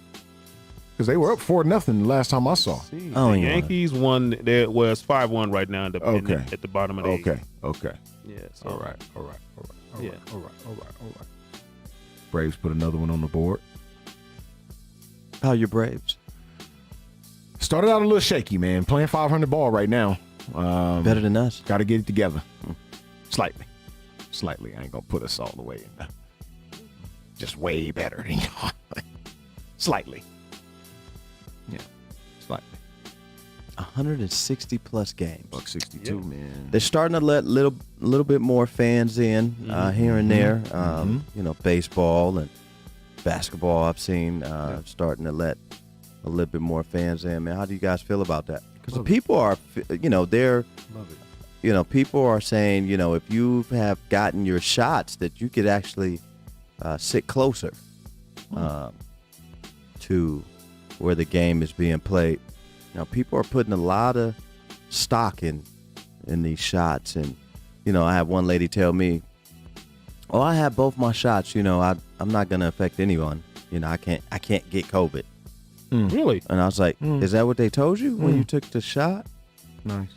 Because they were up 4-0 the last time I saw. See. Oh, The yeah. Yankees won. There was 5-1 right now Okay. at the bottom of the eighth. Okay. Yeah. So, All right. Yeah. All right. Braves put another one on the board. How are your Braves? Started out a little shaky, man. Playing 500 ball right now. Better than us. Got to get it together. Slightly. I ain't going to put us all the way in there. Just way better than y'all. Slightly. Yeah, slightly. 160 plus games. Buck 62, man. They're starting to let little bit more fans in here and there. You know, baseball and basketball. I've seen starting to let a little bit more fans in. Man, how do you guys feel about that? Because the people are, you know, people are saying, you know, if you have gotten your shots, that you could actually sit closer to where the game is being played. Now, people are putting a lot of stock in these shots, and you know, I had one lady tell me, "Oh, I have both my shots. You know, I'm not gonna affect anyone. You know, I can't get COVID." Really? And I was like, "Is that what they told you when you took the shot?" Nice.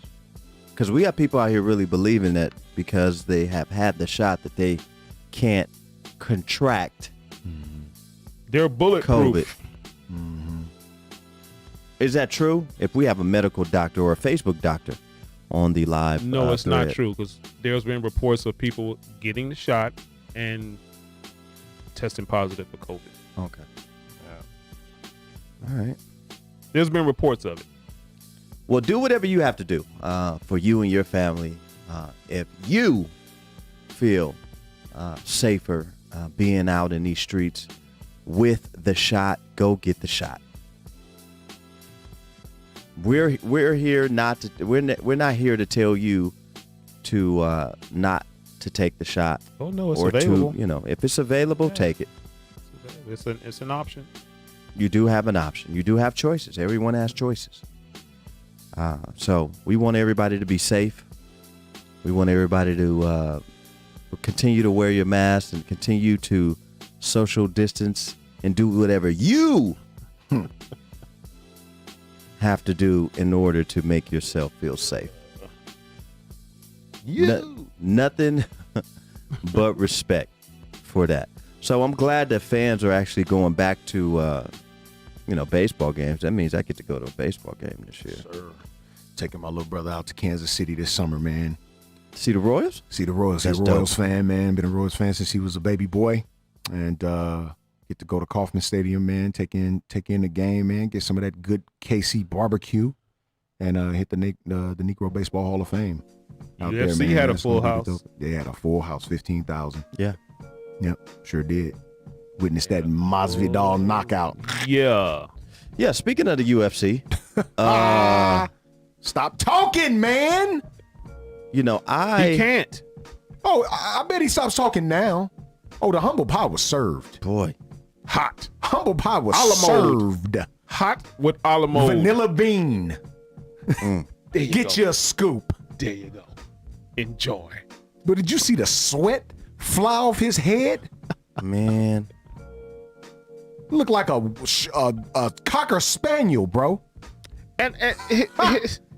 Because we have people out here really believing that because they have had the shot that they can't contract They're bulletproof. COVID. Is that true? If we have a medical doctor or a Facebook doctor on the live No, it's not thread. true, because there's been reports of people getting the shot and testing positive for COVID. Okay. All right. There's been reports of it. Well, do whatever you have to do for you and your family. If you feel safer being out in these streets with the shot, go get the shot. We're here not to we're not here to tell you to not to take the shot. Oh no, it's or available. to, you know, if it's available, take it. It's an option. You do have an option. You do have choices. Everyone has choices. So we want everybody to be safe. We want everybody to continue to wear your mask and continue to social distance and do whatever you have to do in order to make yourself feel safe. Nothing but respect for that. So I'm glad that fans are actually going back to, baseball games. That means I get to go to a baseball game this year. Sir. Taking my little brother out to Kansas City this summer, man. See the Royals? See the Royals. He's a That's Royals dope. fan, man. Been a Royals fan since he was a baby boy. And get to go to Kauffman Stadium, man. Take in the game, man. Get some of that good KC barbecue. And hit the Negro Baseball Hall of Fame. Out there, UFC man. had a That's full gonna be house. dope. They had a full house, 15,000. Yeah. Yep, sure did. Witnessed that Masvidal knockout. Yeah. Yeah, speaking of the UFC, Stop talking, man. you know, He can't. Oh, I bet he stops talking now. Oh, the humble pie was served. boy, Hot. Humble pie was A la mode. served. Hot with a la mode. Vanilla bean. There you Get go. you a scoop. There you go. Enjoy. But did you see the sweat fly off his head? man. Looked like a cocker spaniel, bro. And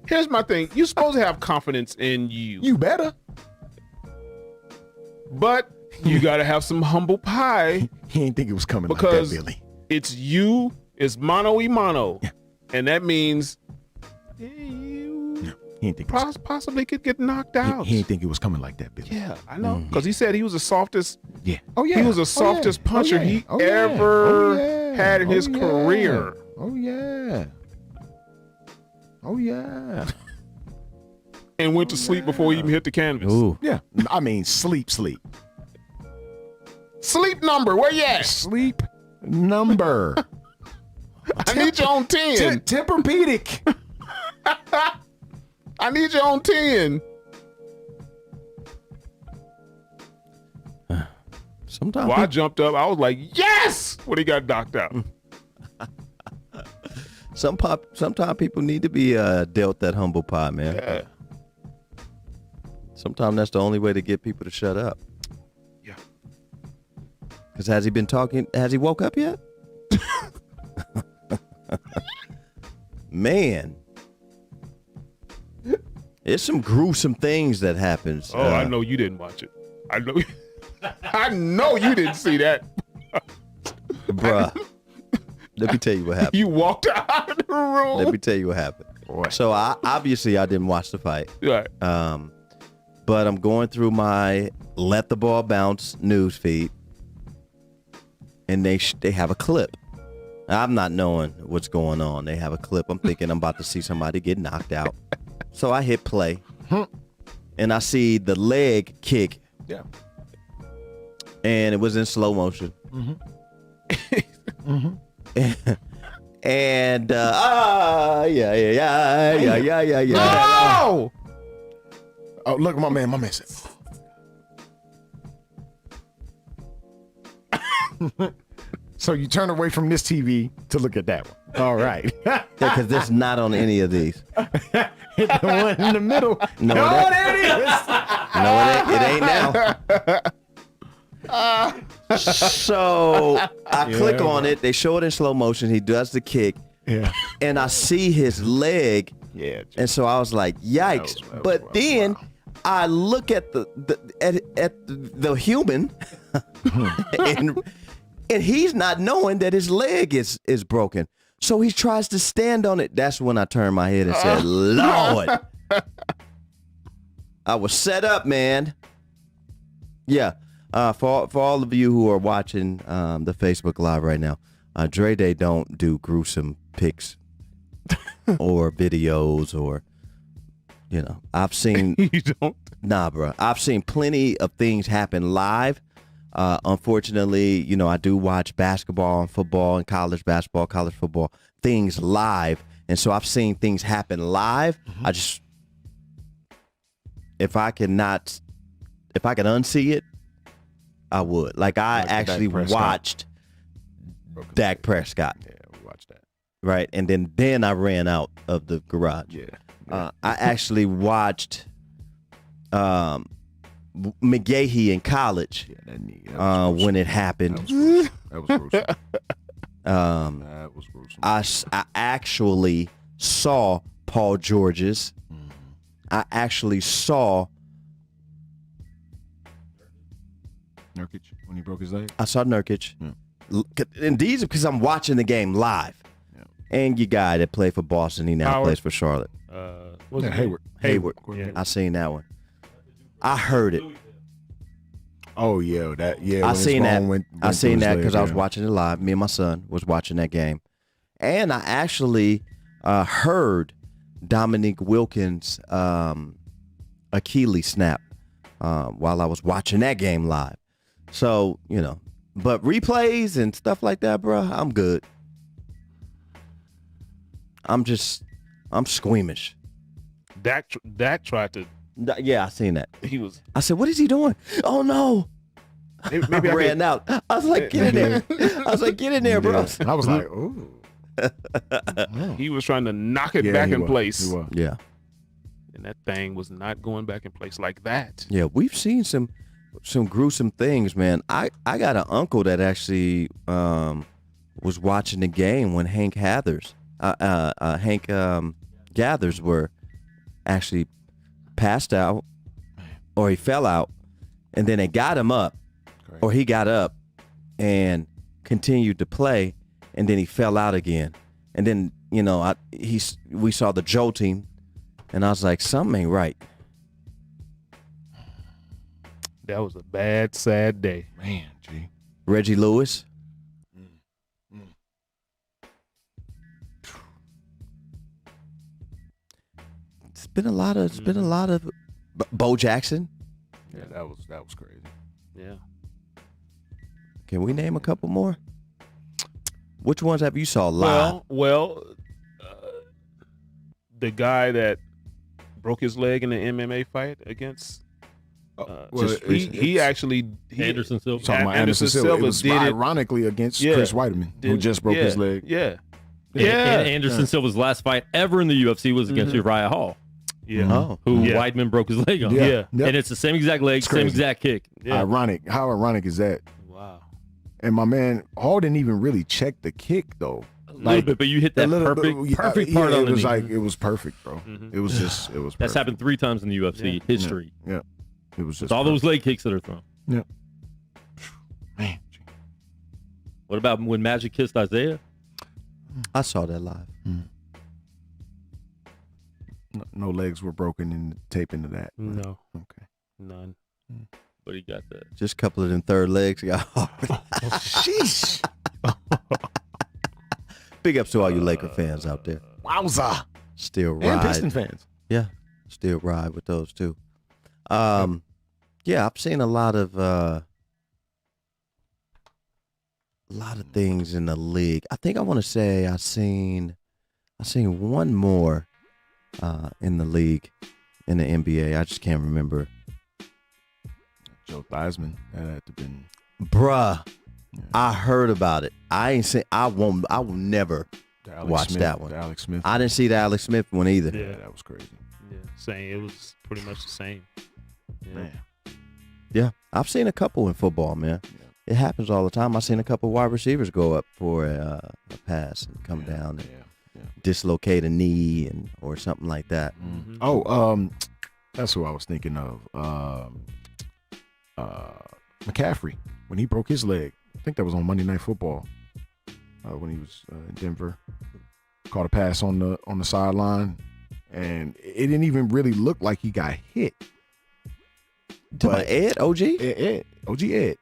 here's my thing. You're supposed to have confidence in you. You better. But you got to have some humble pie. He ain't think it was coming Because like that, Billy. It's you. It's mano y mano. And that means you He ain't think it was, possibly could get knocked out. he ain't think it was coming like that, Billy. Yeah, I know. Because he said he was the softest. Yeah. Oh yeah. He was the softest puncher he ever had in his career. Oh yeah. Oh yeah. And went to sleep before he even hit the canvas. Ooh. Yeah. I mean, sleep. Sleep number, where you at? Sleep number. I need you on 10. Tempur-Pedic. I need you on 10. Sometimes Well, I jumped up. I was like, yes! When he got knocked out. sometimes people need to be dealt that humble pie, man. Yeah. Sometimes that's the only way to get people to shut up. Yeah. Because has he been talking? Has he woke up yet? Man. It's some gruesome things that happens. Oh, I know you didn't watch it. I know. I know you didn't see that. Bruh. Let me tell you what happened. You walked out of the room. Let me tell you what happened. So I didn't watch the fight. Right. But I'm going through my Let the Ball Bounce news feed, and they have a clip. I'm not knowing what's going on. They have a clip. I'm thinking I'm about to see somebody get knocked out. So I hit play, and I see the leg kick, Yeah. and it was in slow motion. And yeah. No! Oh, look, my man said. So you turn away from this TV to look at that one. All right. Because this not on any of these. Hit the one in the middle. No, there it is. No, it ain't now. So I click on it. They show it in slow motion. He does the kick, Yeah. and I see his leg, Yeah. and so I was like, "Yikes!" But then I look at the human, and he's not knowing that his leg is broken. So he tries to stand on it. That's when I turned my head and said, "Lord." I was set up, man. Yeah. For all of you who are watching the Facebook Live right now, Dre Day don't do gruesome pics or videos or, I've seen. You don't. Nah, bro. I've seen plenty of things happen live. Unfortunately, I do watch basketball and football and college basketball, college football, things live. And so I've seen things happen live. I just, if I could unsee it, I would. Like I actually watched Dak Prescott. Yeah, we watched that. Right. And then I ran out of the garage. Yeah. I actually watched McGahee in college when it happened. That was gruesome. That was gruesome. I actually saw Paul George's. I actually saw. Nurkic when he broke his leg. I saw Nurkic. Yeah. And these are because I'm watching the game live. Yeah. And your guy that played for Boston, he now Howard. plays for Charlotte. What's his name? Hayward. Hayward. Yeah. I seen that one. I heard it. Oh yeah, that yeah. I when his seen that. phone went I seen through his that because I leg, was yeah. watching it live. Me and my son was watching that game, and I actually heard Dominique Wilkins' Achilles snap while I was watching that game live. So but replays and stuff like that, bro, I'm good. I'm squeamish. Dak tried to. Yeah, I seen that. He was. I said, "What is he doing?" Oh no! Maybe I I ran out. I was like, "Get in there!" I was like, "Get in there, bro!" Yeah. I was like, ooh. He was trying to knock it Yeah, back he in was. place, He was. Yeah, and that thing was not going back in place like that. yeah. We've seen some gruesome things, man. I got an uncle that actually was watching the game when Hank Gathers were actually passed out, or he fell out, and then they got him up, or he got up and continued to play, and then he fell out again, and then we saw the jolting, and I was like, something ain't right. That was a bad, sad day. Man, G. Reggie Lewis. It's been a lot of Bo Jackson. Yeah, that was crazy. Yeah. Can we name a couple more? Which ones have you saw live? Well, the guy that broke his leg in the MMA fight against. He actually Anderson Silva. Talking about Anderson Silva. It was did it. ironically against Chris Weidman, who just broke his leg. Yeah. And Anderson Silva's last fight ever in the UFC was against Uriah Hall, Yeah. Oh, who Yeah. Weidman broke his leg on. Yeah. Yeah. Yep. And it's the same exact leg, same crazy. exact kick. Yeah. Ironic. How ironic is that? Wow. And my man Hall didn't even really check the kick though. A little bit, but you hit that perfect part on it the was knee. like it was perfect, bro. It was just perfect. That's happened 3 times in the UFC history. Yeah. It was just It's all those leg kicks that are thrown. Yeah. Man. What about when Magic kissed Isaiah? I saw that live. No legs were broken in the tape into that. No. Okay. None. But he got that. Just a couple of them third legs got hard. Sheesh. Big ups to all you Laker fans out there. Wowza. Still And ride. Piston fans. Yeah, still ride with those too. Yeah, I've seen a lot of things in the league. I think I want to say I seen one more in the league in the NBA. I just can't remember. Joe Theismann. That had to been. Bruh, Yeah. I heard about it. I ain't seen. I will never The Alex watch Smith, that one. the Alex Smith. I didn't see the Alex Smith one either. Yeah. That was crazy. Yeah, same. It was pretty much the same. Yeah. Man. Yeah, I've seen a couple in football, man. Yeah. It happens all the time. I've seen a couple wide receivers go up for a pass and come down and dislocate a knee or something like that. Mhm. Oh, that's who I was thinking of. McCaffrey, when he broke his leg. I think that was on Monday Night Football when he was in Denver. Caught a pass on the sideline, and it didn't even really look like he got hit. But Ed, OG? OG Ed.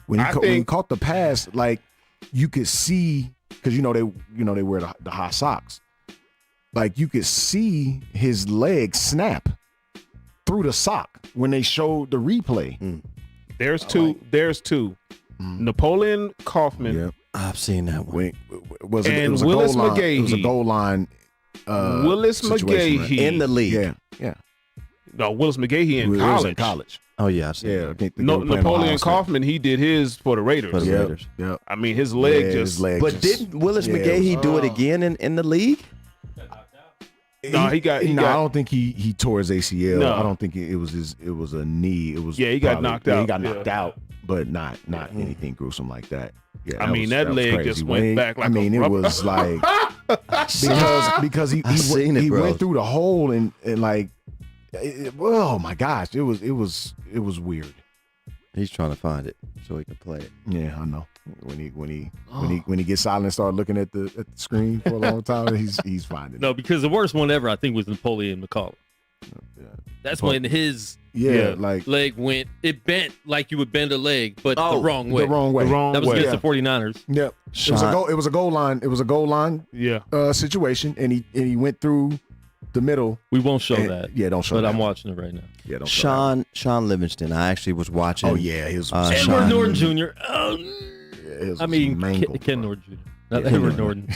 When he caught the pass, like you could see, because they wear the high socks. Like you could see his leg snap through the sock when they showed the replay. There's two. Napoleon Kaufman. Yep. I've seen that one. It was a Willis goal line. McGahee. It was a goal line. Willis situation, McGahee right? In the league. Yeah. No, Willis McGahee in It was college. in college. Oh, yeah, I see. Yeah. I think they No, were playing Napoleon Ohio State. Kaufman, he did his for the Raiders. For the Yep. Raiders. Yep. I mean, his leg Yeah, just. his leg But just- didn't Willis yeah, it McGahee was- do it again in the league? No, he got. I don't think he tore his ACL. No. I don't think it was a knee. It was He got knocked out. He got knocked Yeah. out, but not anything gruesome like that. Yeah, I mean, that was leg crazy. just When went back like I mean, a it rubber- was like because he seen it, he bro. went through the hole and like, oh my gosh, it was weird. He's trying to find it so he can play it. Yeah, I know. When he gets silent and start looking at the screen for a long time, he's finding No, it. because the worst one ever, I think, was Napoleon McCall. Yeah. That's when his Yeah, like leg went, it bent like you would bend a leg, but the wrong way. the wrong way. The wrong That was way. against the 49ers. Yep. It was a goal line. It was a goal line Yeah. situation, and he went through the middle. We won't show And- that. yeah, don't show But that. I'm watching it right now. Yeah, don't show that. Sean Livingston. I actually was watching. Oh yeah, his Uh, Edward Sean- Norton Jr. Oh, his I mean, mangled, Ken bro. Norton Jr. Not Yeah, Edward yeah. Norton.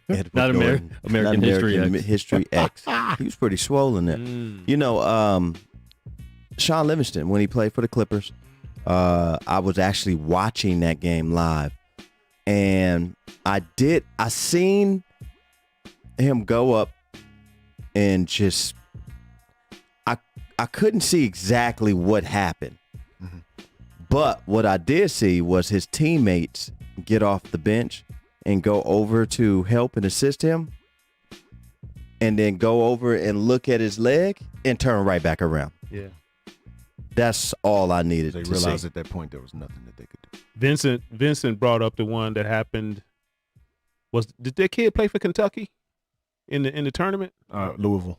Edward Not Norton. American Not History American X. History X. He was pretty swollen there. Sean Livingston, when he played for the Clippers, I was actually watching that game live, and I seen him go up and just I couldn't see exactly what happened. But what I did see was his teammates get off the bench and go over to help and assist him, and then go over and look at his leg and turn right back around. Yeah. That's all I needed They to realized see. at that point there was nothing that they could do. Vincent brought up the one that happened. Did that kid play for Kentucky in the tournament? Louisville.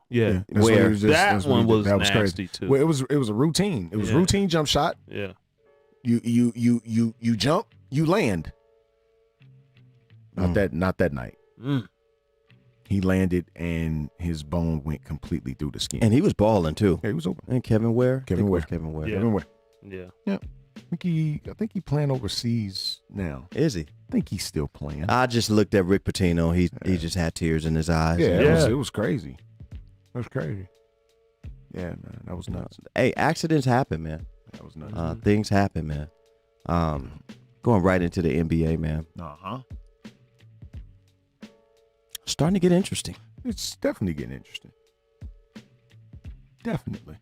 Yeah. That's what Where- he was just- That that's what one he did. was That nasty crazy. too. Well, it was a routine. It was Yeah. routine jump shot. Yeah. You jump, you land. Not that night. Mm. He landed and his bone went completely through the skin. And he was balling too. Yeah, he was open. And Kevin Ware. Kevin I think it was Ware. Kevin Ware. Yeah. Kevin Ware. Yeah. I think he playing overseas now. Is he? I think he's still playing. I just looked at Rick Pitino. He just had tears in his eyes. Yeah, Yeah. It was crazy. It was crazy. Yeah, man, that was nuts. Hey, accidents happen, man. That was nuts. Things happen, man. Going right into the NBA, man. Starting to get interesting. It's definitely getting interesting. Definitely.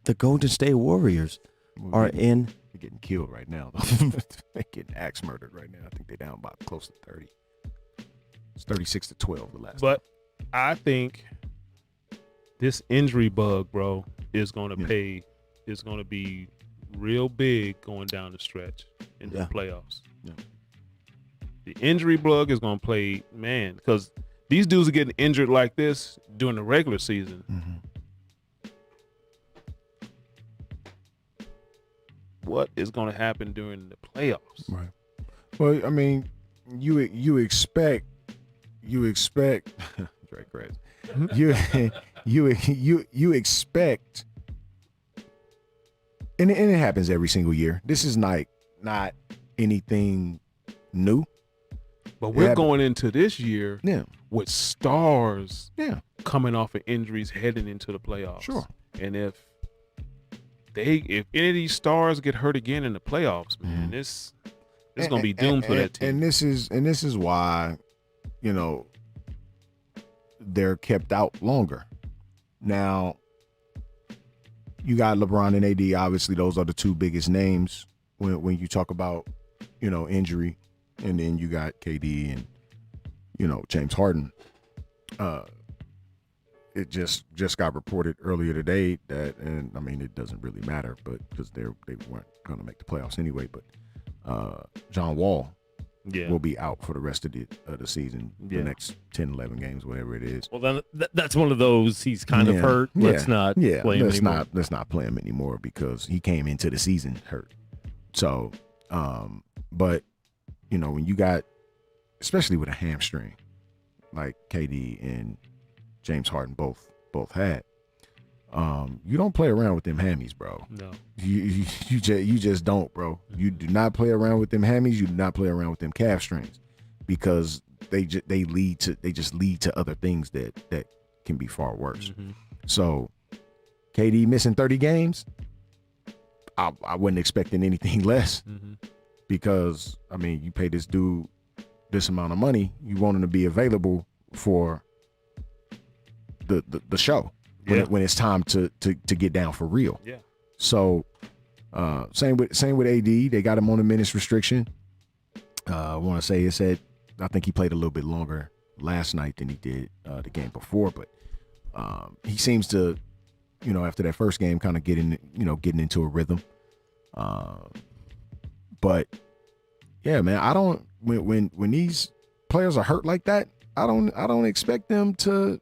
The Golden State Warriors are in. They're getting killed right now. They're getting axe murdered right now. I think they're down about close to 30. It's 36-12 the last. But I think this injury bug, bro, is going to pay. Is going to be real big going down the stretch in the playoffs. Yeah. The injury bug is going to play, man, because these dudes are getting injured like this during the regular season. What is going to happen during the playoffs? Right. Well, I mean, you expect Drake crazy. You expect, and it happens every single year. This is not anything new. But we're going into this year Yeah. with stars Yeah. coming off of injuries heading into the playoffs. Sure. And if any of these stars get hurt again in the playoffs, man, this is going to be doomed for that team. And this is why, they're kept out longer. Now, you got LeBron and AD. Obviously, those are the two biggest names when you talk about, injury. And then you got KD and, James Harden. It just got reported earlier today that, and I mean, it doesn't really matter, but because they weren't going to make the playoffs anyway. But John Wall will be out for the rest of the season, the next 10, 11 games, whatever it is. Well, then that's one of those. He's kind of hurt. Let's not play him anymore. Let's not play him anymore because he came into the season hurt. So, but when you got, especially with a hamstring, like KD and James Harden both had, you don't play around with them hammies, bro. No, you just don't, bro. You do not play around with them hammies. You do not play around with them calf strings, because they just lead to other things that can be far worse. Mm-hmm. So, KD missing 30 games, I wasn't expecting anything less. Mm-hmm. Because, I mean, you pay this dude this amount of money, you want him to be available for the show when it's time to get down for real. Yeah. So, same with AD. They got him on a minutes restriction. I want to say I think he played a little bit longer last night than he did the game before, but he seems to, after that first game, kind of getting into a rhythm. But yeah, man, I don't when these players are hurt like that, I don't expect them to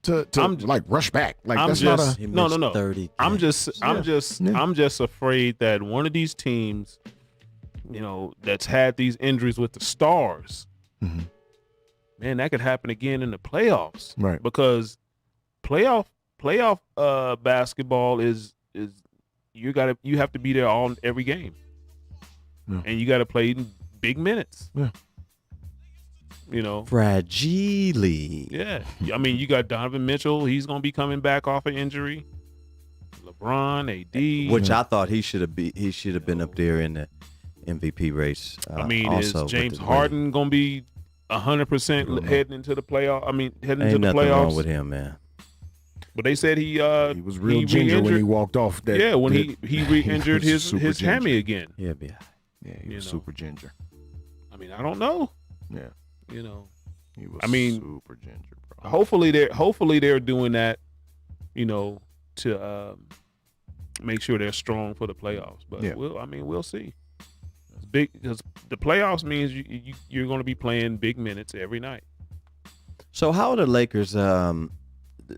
like rush back. Like I'm that's just, not a no. 30 I'm just afraid that one of these teams, that's had these injuries with the stars, man, that could happen again in the playoffs. Right. Because playoff basketball is you have to be there every game. Yeah. And you got to play big minutes. Yeah. Fragile. Yeah. I mean, you got Donovan Mitchell. He's going to be coming back off an injury. LeBron, AD. Which I thought he should have been up there in the MVP race. Is James Harden going to be 100% heading into the playoff? Heading into the playoffs. Ain't nothing wrong with him, man. But they said he was real ginger when he walked off that. Yeah, when he re-injured his hammy again. Yeah, he was super ginger. I don't know. Yeah. He was super ginger, bro. Hopefully they're doing that, to make sure they're strong for the playoffs. But we'll see. It's big because the playoffs means you're going to be playing big minutes every night. So how are the Lakers?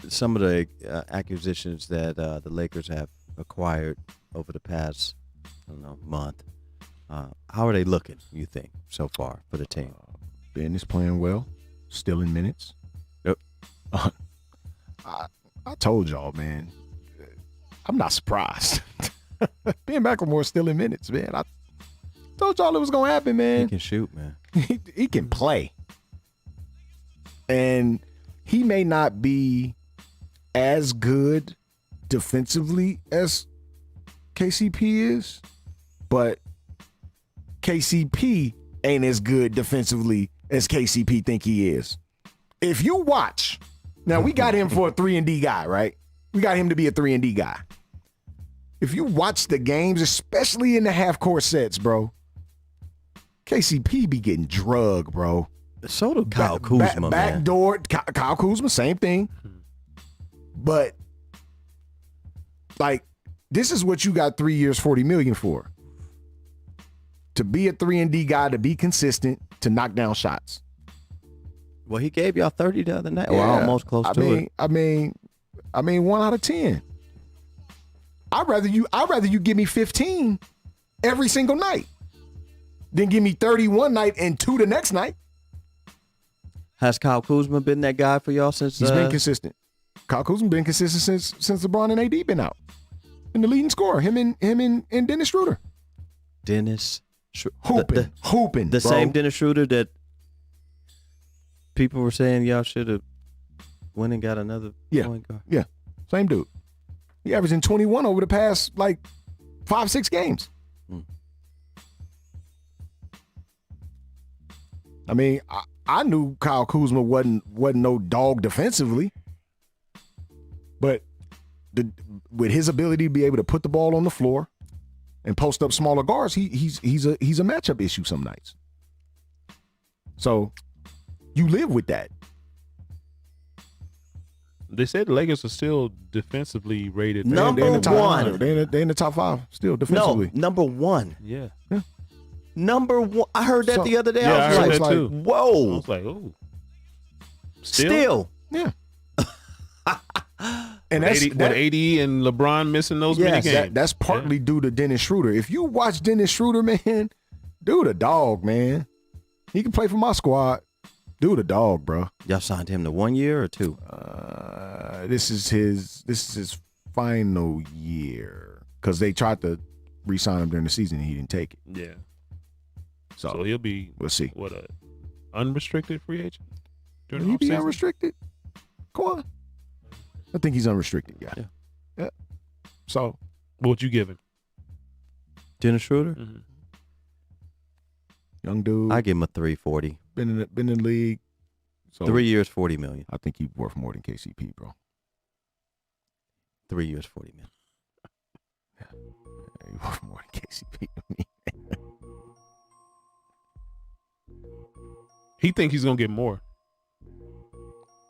Some of the acquisitions that the Lakers have acquired over the past, month. How are they looking, you think, so far for the team? Ben is playing well, still in minutes. Yep. I told y'all, man, I'm not surprised. Ben McLemore still in minutes, man. I told y'all it was going to happen, man. He can shoot, man. He can play. And he may not be as good defensively as KCP is, but KCP ain't as good defensively as KCP think he is. If you watch, now we got him for a 3-and-D guy, right? We got him to be a 3-and-D guy. If you watch the games, especially in the half-court sets, bro, KCP be getting drugged, bro. So do Kyle Kuzma, man. Backdoor, Kyle Kuzma, same thing. But, this is what you got 3 years, $40 million for. To be a 3-and-D guy, to be consistent, to knock down shots. Well, he gave y'all 30 the other night, or almost close to it. I mean, 1 out of 10. I'd rather you give me 15 every single night. then give me 30 one night and 2 the next night. Has Kyle Kuzma been that guy for y'all since? He's been consistent. Kyle Kuzma been consistent since LeBron and AD been out. And the leading scorer, him and Dennis Schroeder. Dennis Hooping. The bro. same Dennis Schroeder that people were saying y'all should have went and got another point guard. Yeah, same dude. He averaging 21 over the past like 5-6 games. I mean, I knew Kyle Kuzma wasn't no dog defensively, but with his ability to be able to put the ball on the floor and post up smaller guards, he's a matchup issue some nights. So you live with that. They said the Lakers are still defensively rated. Number They're in the top one. 5. They're in the top 5 still defensively. No, number one. Yeah. Number one. I heard that So- the other day. Yeah, I I heard was that like, too. I whoa. was like, oh. Still. Yeah. And With that's AD, with AD and LeBron missing those many Yes, games. that's partly due to Dennis Schroeder. If you watch Dennis Schroeder, man, dude a dog, man. He can play for my squad. Dude a dog, bro. Y'all signed him to 1 year or 2? This is his final year because they tried to re-sign him during the season and he didn't take it. Yeah. So, So he'll be we'll see. what a unrestricted free agent during Will the he be offseason? unrestricted? Come on. I think he's unrestricted, yeah. Yeah. So What would you give him? Dennis Schroeder? Mm-hmm. young dude, I give him a 340. been in the league. So 3 years, 40 million. I think he's worth more than KCP, bro. 3 years, 40 million. He's worth more than KCP to me. He think he's gonna get more.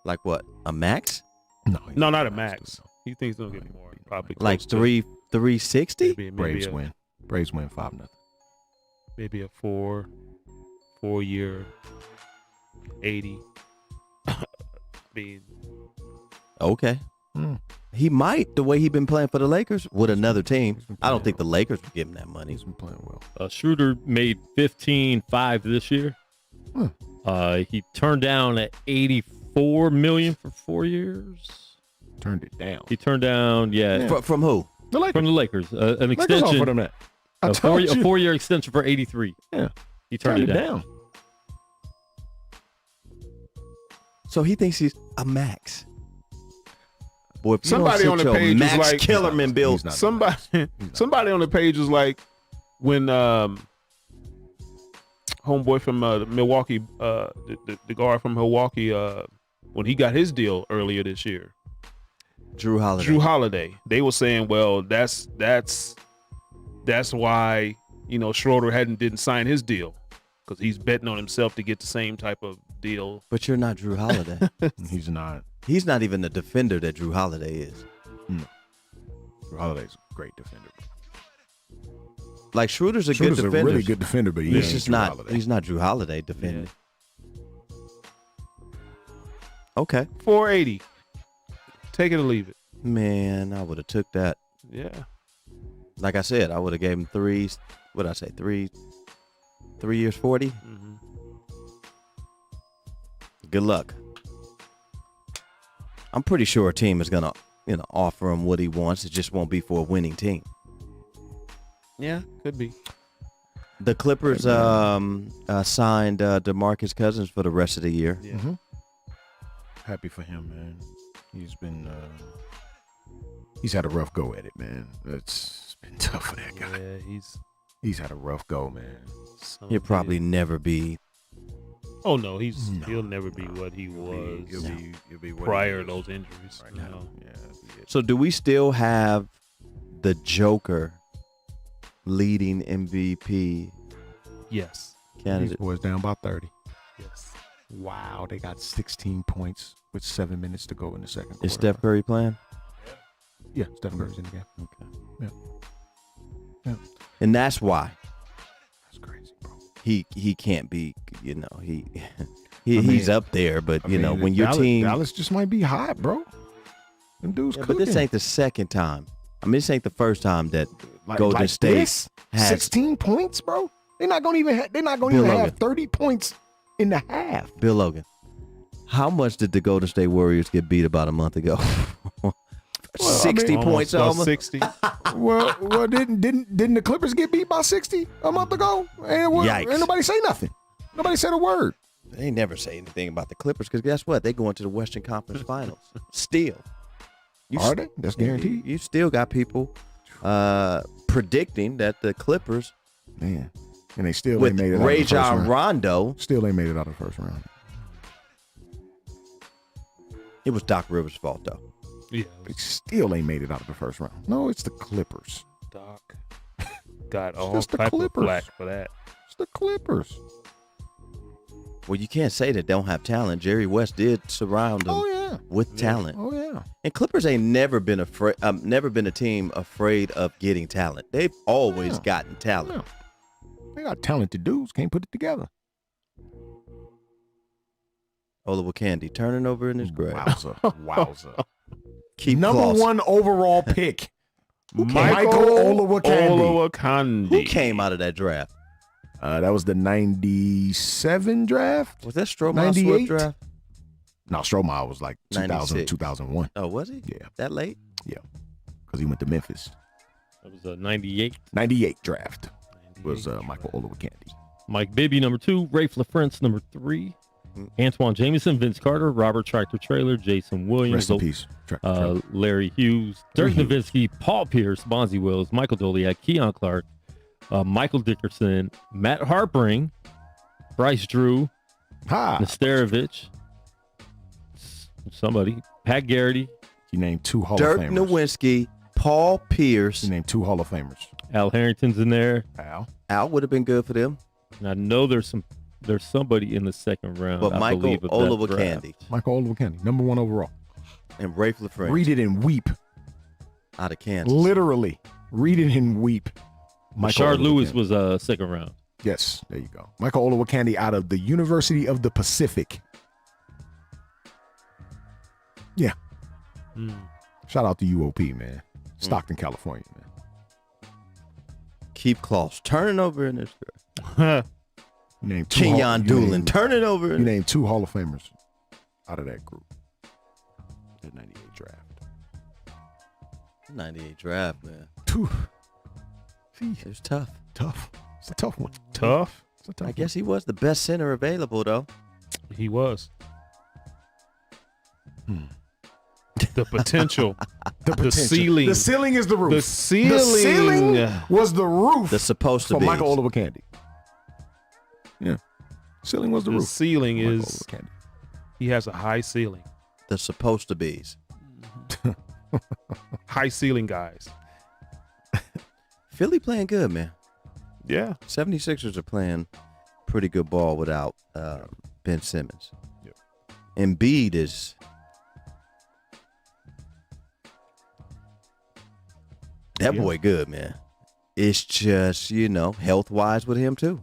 Like what? A max? No, not a max. He thinks he's gonna get more. Probably Like close to 360? maybe Braves a, win. Braves win 5-0. maybe a 4-year 80. Being Okay. He might, the way he been playing for the Lakers with another team. I don't think the Lakers would give him that money. He's been playing well. Schroeder made 15.5 this year. He turned down at $84 million for 4 years. Turned it down. He turned down, From who? The Lakers. from the Lakers, an Lakers offered him extension, that. a 4-year extension for 83. Yeah. He turned Turned it it down. down. So he thinks he's a max. Boy, if you Somebody don't on sit the your page was Max like- Kellerman built. He's not. somebody on the page was like when homeboy from Milwaukee, the guard from Milwaukee, when he got his deal earlier this year, Drew Holiday. Drew Holiday, they were saying, well, that's why Schroeder didn't sign his deal, because he's betting on himself to get the same type of deal. But you're not Drew Holiday. He's not. He's not even the defender that Drew Holiday is. Drew Holiday's a great defender. Like Schroeder's a Schroeder's good a defender. really good defender, but He's ain't just Drew not. Holiday. He's not Drew Holiday defending. Okay, 480, take it or leave it. man, I would have took that. Yeah, Like I said, I would have gave him 3. What did I say? 3 years, 40. mm-hmm. Good luck. I'm pretty sure a team is gonna, offer him what he wants. It just won't be for a winning team. Yeah, could be. The Clippers signed DeMarcus Cousins for the rest of the year. Yeah. Happy for him, man. He's been he's had a rough go at it, man. It's been tough for that guy. Yeah, He's had a rough go, man. He'll probably never be. Oh no, he'll never be what he was He'll be what prior he to is those injuries. right you now. know? Yeah, that'd be it. So do we still have the Joker leading MVP Yes. These candidate? boys down by 30. Yes. Wow, they got 16 points with 7 minutes to go in the second quarter. Is Steph Curry playing? Yeah, Steph Curry's in the game. Okay. Yeah. And that's why That's crazy, bro. he can't be. mean, He's up there, but when your team. Dallas just might be hot, bro. Them dudes Yeah, cooking. but this ain't the second time. I mean, this ain't the first time that like Golden State this? has 16 points, bro. They're not gonna even Bill have Logan. 30 points in the half. Bill Logan, how much did the Golden State Warriors get beat about a month ago? 60 points almost. 60. Well, didn't the Clippers get beat by 60 a month ago? And Yikes. ain't nobody say nothing. Nobody said a word. They never say anything about the Clippers because guess what? They go into the Western Conference Finals. Still. Are they? That's guaranteed. You still got people predicting that the Clippers Man. And they still with ain't made it out of the first Rajon round. Rondo, Still ain't made it out of the first round. it was Doc Rivers' fault though. Yeah, They still ain't made it out of the first round. No, it's the Clippers. Doc got all just the type of Clippers. flack for that. It's the Clippers. Well, you can't say they don't have talent. Jerry West did surround them Oh yeah. with talent. Oh yeah. And Clippers ain't never been afraid. Never been a team afraid of getting talent. They've always Yeah. gotten talent. Yeah. They got talented dudes. Can't put it together. Olawokandi turning over in his grave. Wowza. Keep Number Kloss. 1 overall pick. Michael Olowokandi. Who came out of that draft? That was the 97 draft. Was that Stromae 98? Swift draft? No, Stromae was like 2000, 96. 2001. Oh, was he? Yeah. That late? Because he went to Memphis. That was a 98. 98 draft was Michael Olowokandi. Mike Bibby, number 2. Rafe LaFrance, number 3. Antoine Jameson, Vince Carter, Robert Tractor Trailer, Jason Williams, Rest in peace. Larry Hughes, Dirk Hughes. Nowitzki, Paul Pierce, Bonzi Wills, Michael Doliak, Keon Clark, Michael Dickerson, Matt Harpering, Bryce Drew, Nesterovich, somebody, Pat Garrity, You named 2 Hall Dirk of Famers. Nowitzki, Paul Pierce. You named 2 Hall of Famers. Al Harrington's in there. Al would have been good for them. And I know there's somebody in the second round. But I Michael believe, of that Olowokandi draft. Michael Olowokandi, number 1 overall. and Rafe LaFrance Read it and weep. out of Kansas. Literally. Read it and weep. Michael Rashard Lewis Olowokandi. was second round. Yes, there you go. Michael Olowokandi out of the University of the Pacific. Yeah. Shout out to UOP, man. Stockton, California, man. Keep Kloss turning over in this draft. You named 2 Kenyon Doolin turning over. You named 2 Hall of Famers out of that group. That 98 draft. 98 draft, man. It was tough. Tough. It's a tough one. Tough. It's a tough I guess he was the best center available, though. He was. The potential. The potential. ceiling. The ceiling is the roof. The ceiling. The ceiling was the roof That's supposed to for be. Michael Olowokandi. Yeah. Ceiling was the The roof. ceiling Michael is. Olowokandi. He has a high ceiling. The supposed to be's. High ceiling guys. Philly playing good, man. Yeah. 76ers are playing pretty good ball without Ben Simmons. Yep. Embiid is. That boy good, man. It's just, health-wise with him, too.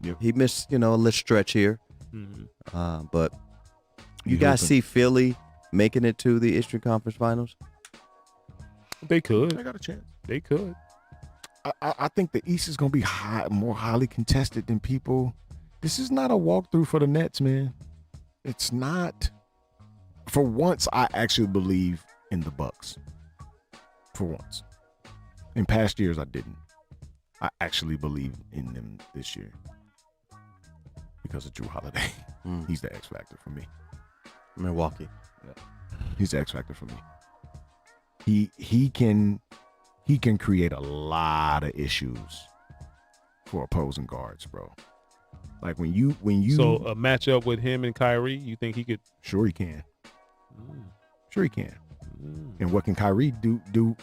Yep. He missed, a little stretch here. But you You guys hoping- see Philly making it to the Eastern Conference Finals? They could. They got a chance. They could. I think the East is going to be more highly contested than people. This is not a walkthrough for the Nets, man. It's not. For once, I actually believe in the Bucks. For once. In past years, I didn't. I actually believe in them this year because of Drew Holiday. He's the X factor for me. Milwaukee. He's the X factor for me. He can create a lot of issues for opposing guards, bro. Like when you So a matchup with him and Kyrie, you think he could? sure he can. Sure he can. And what can Kyrie do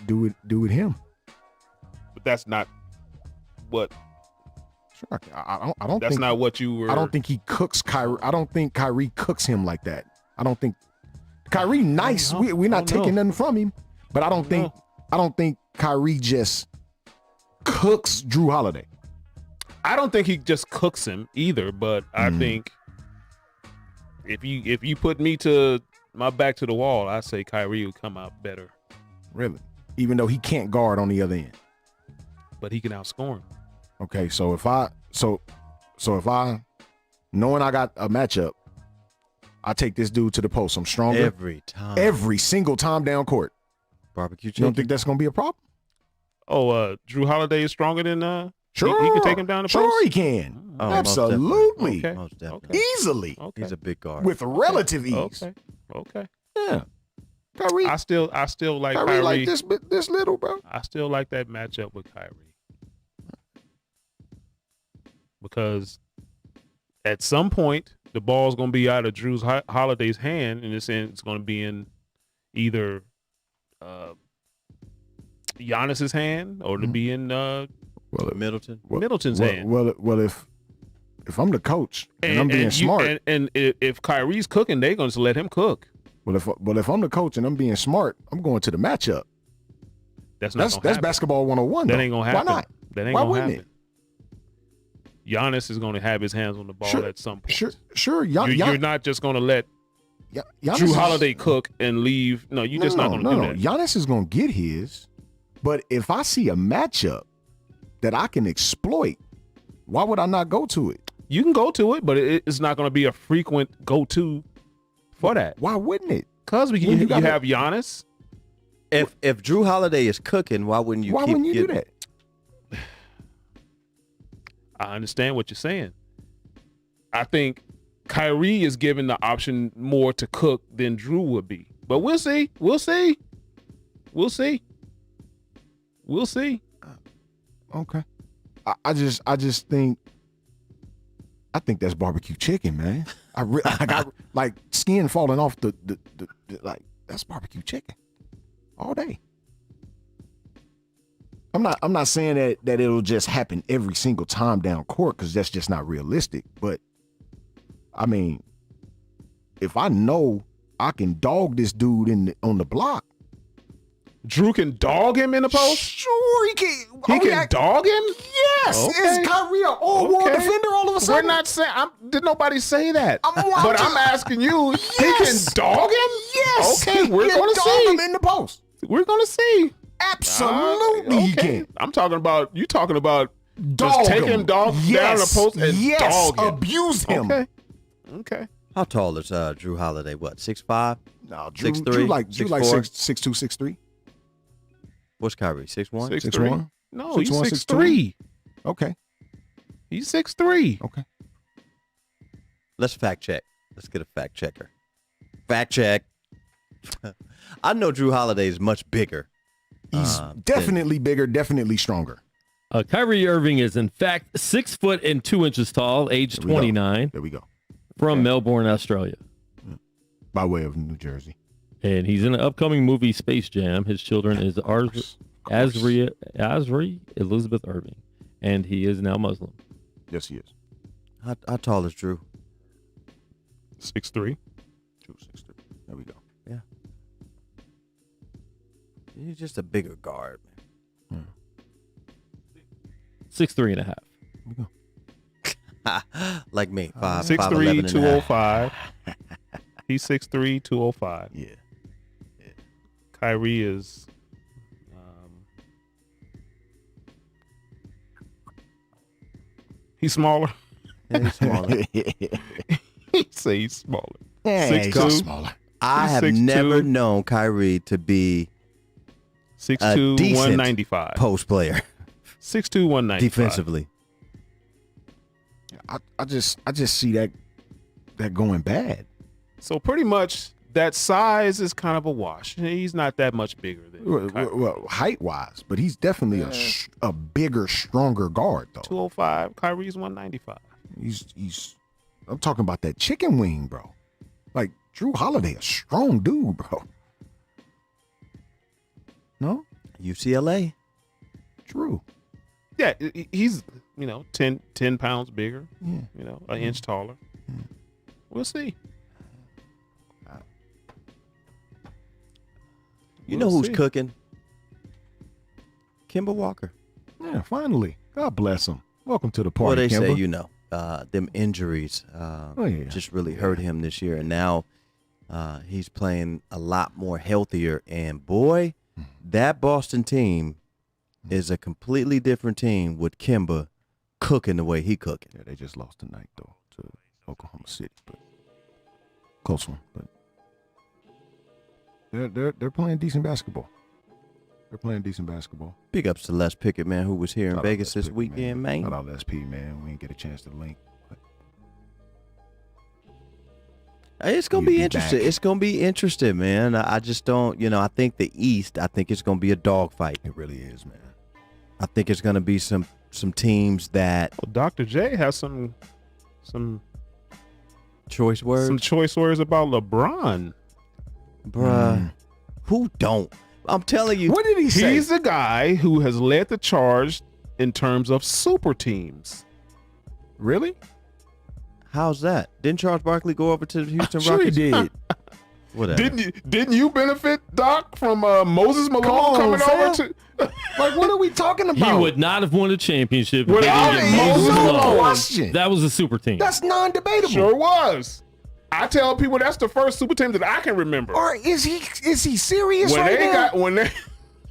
with him? But that's not what. Sure. I don't That's think not what you were. I don't think he cooks Kyrie. I don't think Kyrie cooks him like that. I don't think Kyrie nice. We're not taking nothing from him, but I don't think Kyrie just cooks Drew Holiday. I don't think he just cooks him either. But I think if you put me to my back to the wall, I say Kyrie would come out better. Really? Even though he can't guard on the other end. But he can outscore him. Okay, so if I knowing I got a matchup, I take this dude to the post. I'm stronger Every time. every single time down court. Barbecue You chicken. don't think that's gonna be a problem? Oh, Drew Holiday is stronger than Sure, he can take him down the sure post? he can. Oh, most Absolutely, Okay. Most definitely. Okay. easily Okay. He's a big guard. with relative ease. Okay. Okay. Yeah, Kyrie, I still like Kyrie Kyrie. like this little bro. I still like that matchup with Kyrie. Because at some point the ball's going to be out of Drew's Holiday's hand, and it's going to be in either Giannis's hand or to be in Middleton. Middleton's hand. Well, if I'm the coach and I'm being smart, and if Kyrie's cooking, they're going to let him cook. if I'm the coach and I'm being smart, I'm going to the matchup. That's not. That's basketball 101. That though. ain't gonna happen. Why not? That ain't Why gonna wouldn't happen. Giannis is going to have his hands on the ball Sure, at some point. Sure. You're not just going to let Giannis Drew is- Holiday cook and leave. No, you're just not going to do that. Giannis is going to get his, but if I see a matchup that I can exploit, why would I not go to it? You can go to it, but it's not going to be a frequent go-to for that. Why wouldn't it? Because When you you got have Giannis. If Drew Holiday is cooking, why wouldn't you? Why keep wouldn't you do getting- that? I understand what you're saying. I think Kyrie is given the option more to cook than Drew would be. But we'll see. We'll see. We'll see. We'll see. Okay. I just think that's barbecue chicken, man. I got like skin falling off the like that's barbecue chicken all day. I'm not saying that it'll just happen every single time down court because that's just not realistic. But I mean, if I know I can dog this dude on the block, Drew can dog him in the post? sure he can. He can dog him? Yes. Okay. Is Kyrie an all-world Okay. defender all of a We're sudden? not saying. Did nobody say that? I'm but watching. I'm asking you. Yes. He can dog him? Yes. Okay, we're He can going to dog see. him in the post. We're going to see. Absolutely, he Okay. can. I'm talking about. You talking about Dog just take him. him down the post and yes. dog him. Abuse him. Okay. How tall is Drew Holiday? What, 6'5"? No, Drew 6'3", Drew like 6'4"? 6'2", 6'3". What's Kyrie? 6'1"? 6'1"? No, he's 6'1", 6'3". Okay. He's 6'3". Okay. Let's fact check. Let's get a fact checker. Fact check. I know Drew Holiday is much bigger. He's than- definitely bigger, definitely stronger. Kyrie Irving is in fact 6 foot and 2 inches tall, age There we go. 29, There we go. from Melbourne, Australia. By way of New Jersey. And he's in the upcoming movie Space Jam. His children is Asri Elizabeth Irving, and he is now Muslim. Yes, he is. How tall is Drew? 6'3". Drew 6'3". There we go. He's just a bigger guard, man. 6'3.5". Like me, 6'3", 5'11" and a half. 205. He's 6'3", 205. Yeah. Kyrie is he's smaller. Yeah, he's smaller. He say he's smaller. Yeah, 6'2". he's just smaller. I He's have 6'2". never known Kyrie to be 6'2", decent 195. post player 6'2", 195. defensively. I just see that going bad. So pretty much that size is kind of a wash. He's not that much bigger than Kyrie. Well, height wise, but he's definitely a bigger, stronger guard though. 205. Kyrie's 195. He's I'm talking about that chicken wing, bro. Like Drew Holiday, a strong dude, bro. No, UCLA. Drew. Yeah, he's 10 pounds bigger. Yeah. An inch taller. We'll see. You We'll know who's see. cooking? Kemba Walker. Yeah, finally. God bless him. Welcome to the Well, party, they Kemba. say, them injuries just really hurt him this year. And now he's playing a lot more healthier. And, boy, that Boston team is a completely different team with Kemba cooking the way he cooking. Yeah, they just lost tonight though to Oklahoma City, but close one. But they're playing decent basketball. They're playing decent basketball. Big ups to Les Pickett, man, who was here in Shout out Vegas Les this Pickett, weekend, man. Shout out SP, man. We didn't get a chance to link. But It's gonna He'll be be interesting. back. It's gonna be interesting, man. I just don't, I think the East. I think it's gonna be a dogfight. it really is, man. I think it's gonna be some teams that Well, Dr. J has some choice words, choice words about LeBron. bruh. Who don't? I'm telling you. What did he say? He's the guy who has led the charge in terms of super teams. Really? How's that? Didn't Charles Barkley go over to the Houston Sure he Rockets? did. Whatever. Didn't you benefit, Doc, from Moses Malone on, coming fam. over to? Like, what are we talking about? He would not have won a championship if they Without didn't a get Moses no Malone. question. That was a super team. That's non-debatable. Sure was. I tell people that's the first super team that I can remember. Or is he serious When right they now?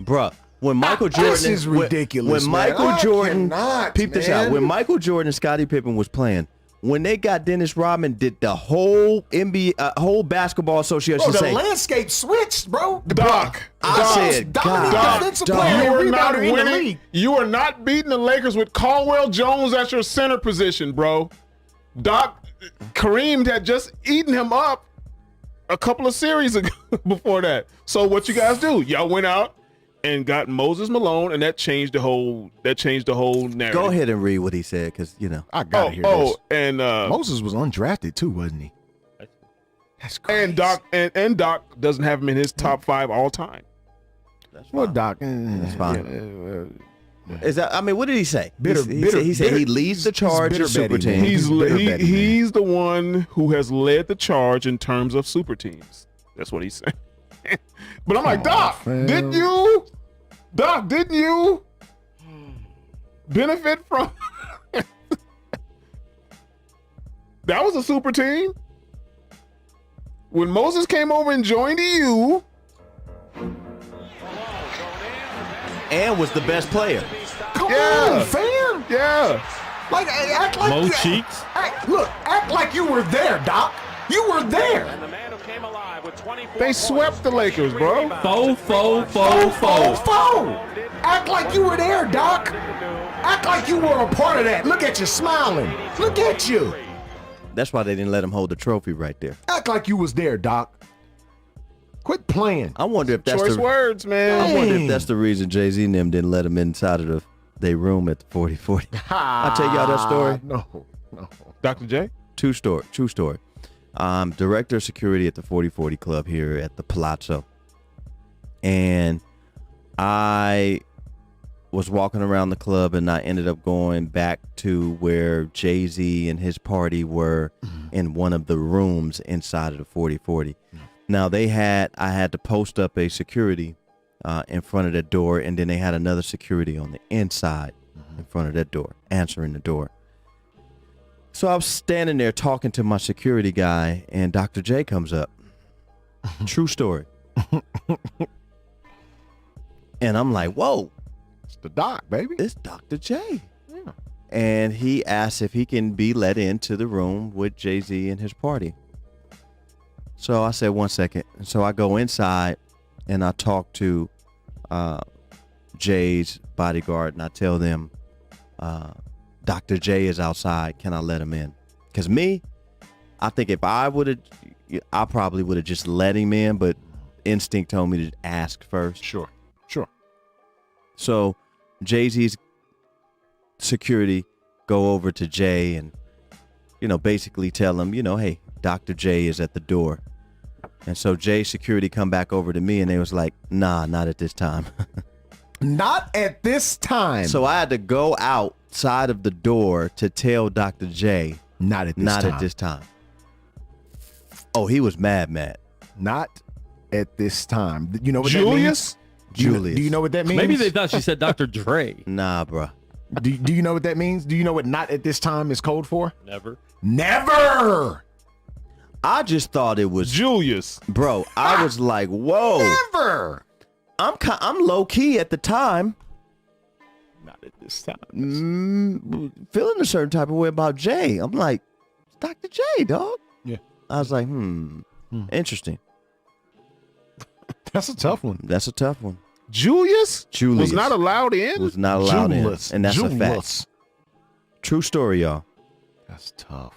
Bruh, when Michael Jordan This is ridiculous, When man. Michael I Jordan, cannot, peep this man. out. When Michael Jordan and Scottie Pippen was playing, when they got Dennis Rodman, did the whole NBA, whole basketball association Bro, the say, landscape switched, bro. Doc, I said, dominant God, defensive Doc, player you and are not rebounder in the winning. league. You are not beating the Lakers with Caldwell Jones at your center position, bro. Doc, Kareem had just eaten him up a couple of series ago before that. So what you guys do? Y'all went out and got Moses Malone, and that changed the whole narrative. go ahead and read what he said, because I gotta hear this. and Moses was undrafted too, wasn't he? That's crazy. and Doc and Doc doesn't have him in his top 5 all time. that's Well, fine. Doc. That's fine. Is that? I mean, what did he say? Bitter- he bitter- said he bitter- leads the he's charge bitter of super betting, man. teams. He's bitter betting, man. he's the one who has led the charge in terms of super teams. That's what he's saying. But I'm like, Doc, fam. didn't you benefit from that was a super team? When Moses came over and joined you, and was the best player. Come Yeah. on, fam. yeah. Like, act like Mo Cheeks. act like you were there, Doc. You were there. They swept the Lakers, bro. Fo. Act like you were there, Doc. Act like you were a part of that. Look at you smiling. Look at you. That's why they didn't let him hold the trophy right there. Act like you was there, Doc. Quit playing. I wonder if that's Choice the words, man. I wonder if Dang. that's the reason Jay-Z and them didn't let him inside of their room at the 4040. I'll tell y'all that story. No. Dr. J? True story. Director of security at the 4040 Club here at the Palazzo. And I was walking around the club and I ended up going back to where Jay-Z and his party were in one of the rooms inside of the 4040. Now I had to post up a security in front of that door, and then they had another security on the inside in front of that door, answering the door. So I was standing there talking to my security guy, and Dr. J comes up. True story. And I'm like, whoa, It's the Doc, baby. it's Dr. J. And he asked if he can be let into the room with Jay-Z and his party. So I said, 1 second. And so I go inside and I talk to Jay's bodyguard, and I tell them, Dr. J is outside. Can I let him in? Because I think if I probably would have just let him in, but instinct told me to ask first. Sure. So Jay-Z's security go over to Jay and, basically tell him, hey, Dr. J is at the door. And so Jay's security come back over to me and they was like, nah, not at this time. Not at this time. So I had to go outside of the door to tell Dr. J, not at this not time. at this time. Oh, he was mad. Not at this time. You know what Julius? that means? Julius. Do you know what that means? Maybe they thought she said Dr. Dre. Nah, bruh. Do you know what that means? Do you know what not at this time is code for? Never. Never. I just thought it was, Julius. bro. I was like, whoa. Never. I'm low key at the time. Not at this time. Feeling a certain type of way about Jay. I'm like, Dr. J, dog. Yeah. I was like, interesting. That's a tough one. That's a tough one. Julius Julius was not allowed in. Was not allowed Julius. in, and that's a Julius. fact. True story, y'all. That's tough.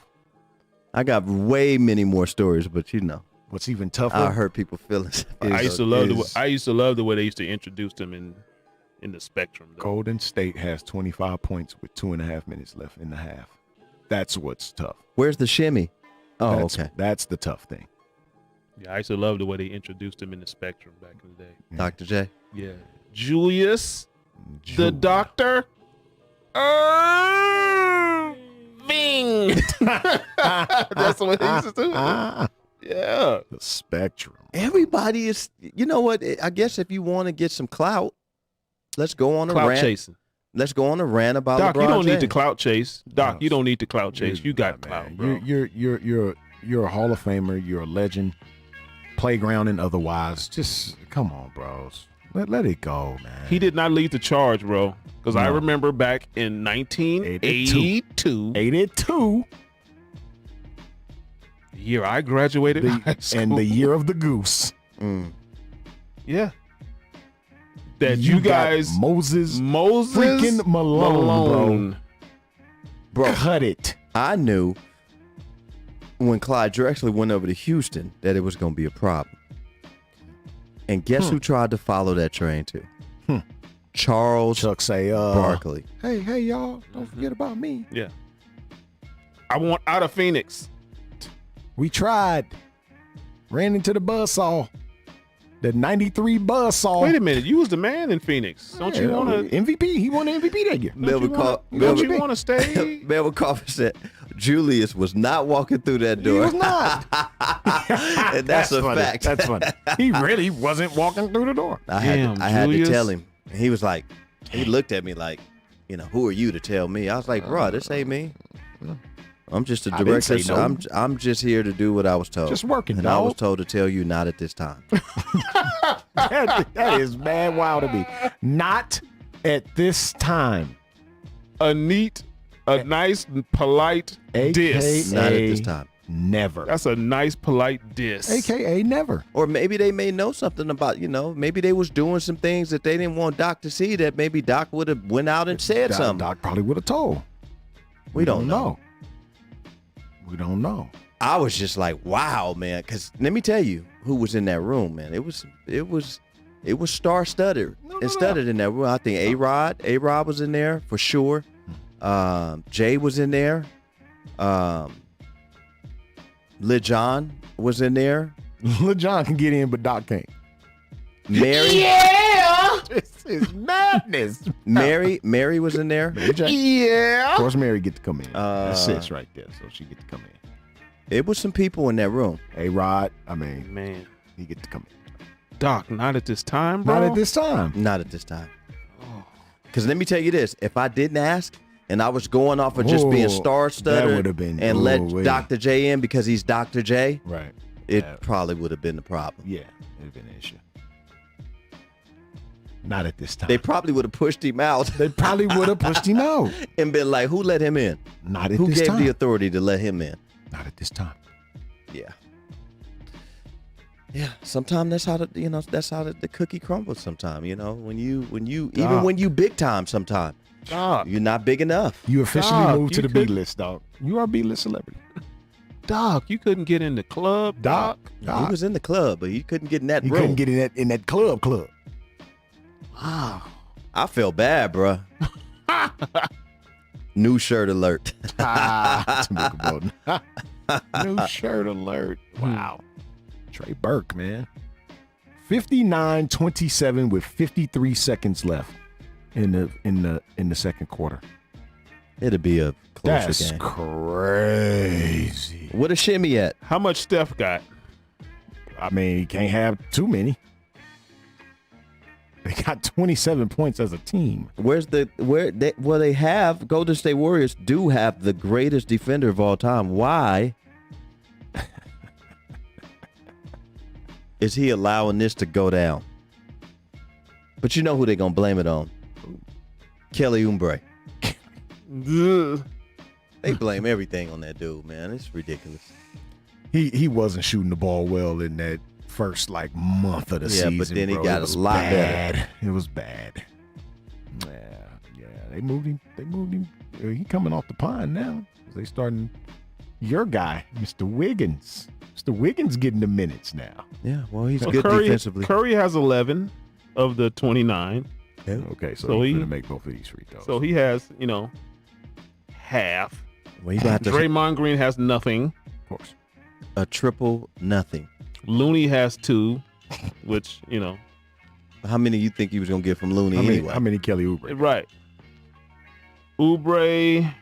I got way many more stories, but you know, What's even tougher? I hurt people's feelings. I used to love the way they used to introduce them in the Spectrum. Though. Golden State has 25 points with 2.5 minutes left in the half. That's what's tough. Where's the shimmy? Oh, okay. That's the tough thing. Yeah, I used to love the way they introduced him in the Spectrum back in the day. Dr. J. Yeah, Julius, the Julia. doctor. Irving. That's what he used to do. Yeah. The Spectrum. Everybody is, you know what? I guess if you want to get some clout, let's go on a Clout rant. chasing. Let's go on a rant about Doc, LeBron you don't need to James. clout chase. Doc, No. you don't need to clout chase. You got Nah, clout, man. bro. You're a Hall of Famer. You're a legend. Playground and otherwise. Just come on, bros. Let it go, man. He did not lead the charge, bro. Because I No. remember back in 1982, 82. the year I graduated high school. And the year of the goose. yeah. That you got guys, Moses Moses freaking Malone, Bro, cut it. I knew when Clyde Drexler went over to Houston that it was going to be a problem. And guess who tried to follow that train too? Charles Chuck say, Barkley. hey, y'all, don't forget about me. Yeah. I want out of Phoenix. We tried. Ran into the buzzsaw. The 93 buzzsaw. Wait a minute. You was the man in Phoenix. Don't you want to? MVP? He won the MVP that year. Melvin Don't you want to stay? Melvin Carver said Julius was not walking through that He door. was not. And that's a funny. fact. That's funny. He really wasn't walking through the door. I Damn, had to Julius. tell him. And he was like, he looked at me like, you know, who are you to tell me? I was like, bro, this ain't me. I'm just a I didn't director. say So no. I'm just here to do what I was told. Just working, and I was dog. told to tell you not at this time. That is mad wild to me. Not at this time. A nice, polite diss. Not at this time. Never. That's a nice, polite diss. AKA never. Or maybe they may know something about, you know, maybe they was doing some things that they didn't want Doc to see that maybe Doc would have went out and said something. Doc probably would have told. We don't know. We don't know. I was just like, wow, man. Because let me tell you who was in that room, man. It was star-studded. It's studded in that room. I think A-Rod was in there for sure. Jay was in there. Lil Jon was in there. Lil Jon can get in, but Doc can't. Mary. Yeah. This is madness. Mary was in there. Yeah. Of course, Mary get to come in. That's Uh, sis right there, so she get to come in. It was some people in that room. A-Rod, I mean, Man. he get to come in. Doc, not at this time, bro. Not at this time. Not at this time. Because let me tell you this. If I didn't ask and I was going off of just being Oh, star-studded that would've been- and let ooh-wee. Dr. J in because he's Dr. J, Right. it probably would have been the problem. Yeah, it'd have been an issue. Not at this time. They probably would have pushed him out They probably would have pushed him out. and been like, who let him in? Not at Who this gave time. the authority to let him in? Not at this time. Yeah. Yeah, sometimes that's how the cookie crumbles. Sometimes, when you even when you big time, sometimes Doc, you're not big enough. You officially Dog, moved to you the B could- list, dog. You are a B list celebrity. Doc, you couldn't get in the club, Doc. He was in the club, but he couldn't get in that He room. couldn't get in that club. Wow, I feel bad, bruh. New shirt alert. Tamika Bolton. New shirt alert. Wow. Trey Burke, man. 59-27 with 53 seconds left in the second quarter. It'll be a closer That's game. crazy. What a shimmy at? How much Steph got? I mean, you can't have too many. They got 27 points as a team. They have Golden State Warriors do have the greatest defender of all time. Why is he allowing this to go down? But you know who they're gonna blame it on? Kelly Oubre. Ugh. They blame everything on that dude, man. It's ridiculous. He wasn't shooting the ball well in that first month of the season. Yeah, but then he bro. got It was a lot bad. better. It was bad. Yeah. They moved him. He coming off the pine now. They starting your guy, Mr. Wiggins. Mr. Wiggins getting the minutes now. Yeah, well, he's Well, good defensively. Curry has 11 of the 29. Okay, so So he's he- gonna make both of these free throws. So he has, half. Well, he got Draymond Green has nothing. of course. a triple nothing. Looney has 2, which, How many you think he was gonna get from Looney anyway? How many Kelly Oubre? right. Oubre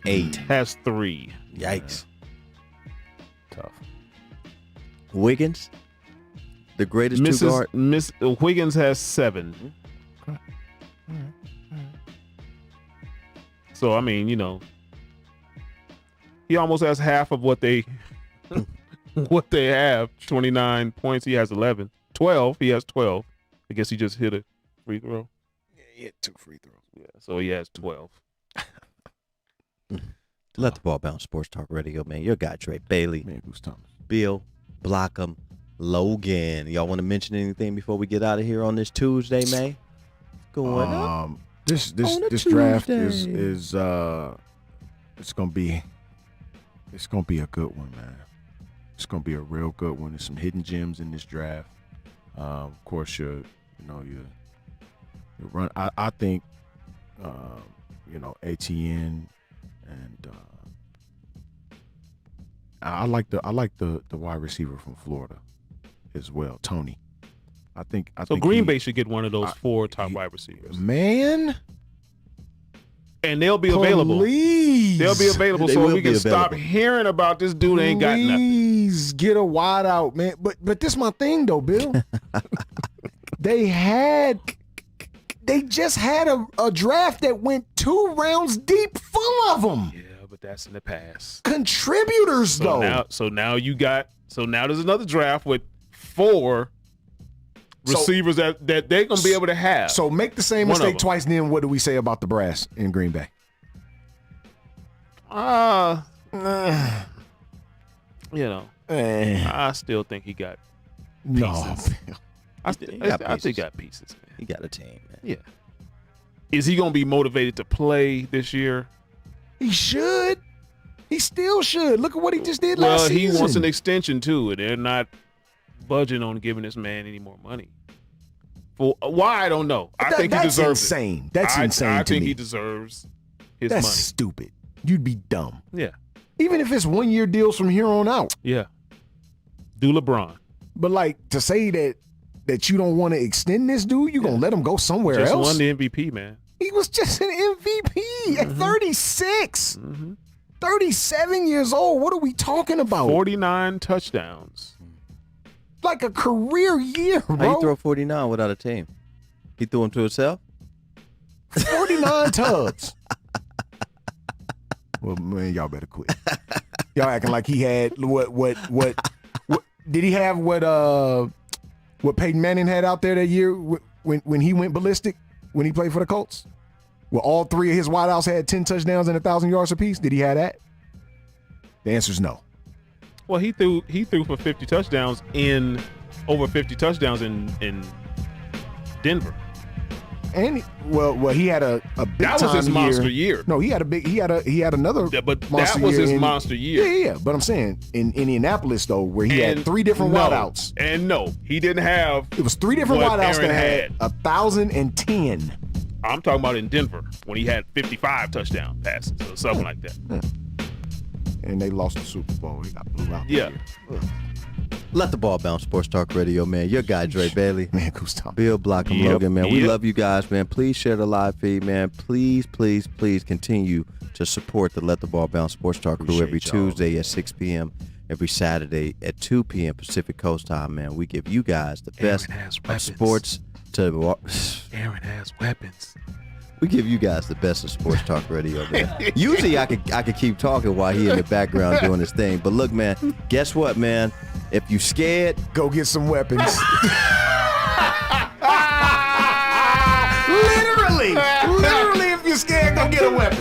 8. has 3. Yikes. Tough. Wiggins, the greatest two guard. Wiggins has 7. So, I mean, he almost has half of what they have. 29 points. He has 11. 12. He has 12. I guess he just hit a free throw. Yeah, he had 2 free throws. Yeah, so he has 12. Let the ball bounce. Sports Talk Radio, man. Your guy Dre Bailey, Man, who's Thomas? Bill Blockham, Logan. Y'all want to mention anything before we get out of here on this Tuesday, man? Going up. This On a draft Tuesday. is it's gonna be a good one, man. It's gonna be a real good one. There's some hidden gems in this draft. Of course, you run. I think ATN and I like the wide receiver from Florida as well, Tony. I think Green Bay should get one of those 4 top wide receivers. Man, And they'll be available. Please. They'll be available They so will we can be stop available. hearing about this dude ain't got nothing. Please get a wide out, man. But this my thing though, Bill. They just had a draft that went 2 rounds deep full of them. Yeah, but that's in the past. Contributors though. So now there's another draft with 4 receivers that they're gonna be able to have. So make the same One of mistake them. twice, then what do we say about the brass in Green Bay? I still think he got No. pieces. I still pieces. got pieces, man. He got a team, man. Yeah. Is he gonna be motivated to play this year? He should. He still should. Look at what he just did Well, last he season. wants an extension too, and they're not budging on giving this man any more money. For why I don't know. I think he that's deserves insane. it. That's insane I to think me. he deserves his That's money. stupid. You'd be dumb. Yeah, Even if it's 1-year deals from here on out. yeah. Do LeBron. But like to say that you don't want to extend this dude, you gonna let him go somewhere Just else? won the MVP, man. He was just an MVP at 36. Mm-hmm. 37 years old. What are we talking about? 49 touchdowns. Like a career year, How bro. you throw 49 without a team? He threw him to himself? 49 tugs. Well, man, y'all better quit. Y'all acting like he had what did he have what Peyton Manning had out there that year when he went ballistic when he played for the Colts? Well, all 3 of his wideouts had 10 touchdowns and 1,000 yards apiece. Did he have that? The answer is no. Well, he threw for 50 touchdowns in Denver. And he had a big That was time his monster year. No, he had another Yeah, but monster that was year his in- monster year. Yeah. But I'm saying in Indianapolis though, where he had 3 different wideouts. And no, he didn't have. It was 3 different what wideouts Aaron that had 1,010. I'm talking about in Denver when he had 55 touchdown passes or something like that. And they lost the Super Bowl. They got blew out. Yeah. Let the ball bounce. Sports Talk Radio, man. Your guy, Dre Bailey. Man, who's talking? Bill Blockham, Yep, Logan, man. We yep. love you guys, man. Please share the live feed, man. Please, please, please continue to support the Let the Ball Bounce Sports Talk crew every Appreciate y'all. Tuesday at 6 p.m., every Saturday at 2 p.m. Pacific Coast time, man. We give you guys the best Aaron has of weapons. sports to Aaron has weapons. we give you guys the best of sports talk radio, man. Usually I could keep talking while he in the background doing his thing. But look, man, guess what, man? If you scared, Go get some weapons. Literally get a weapon.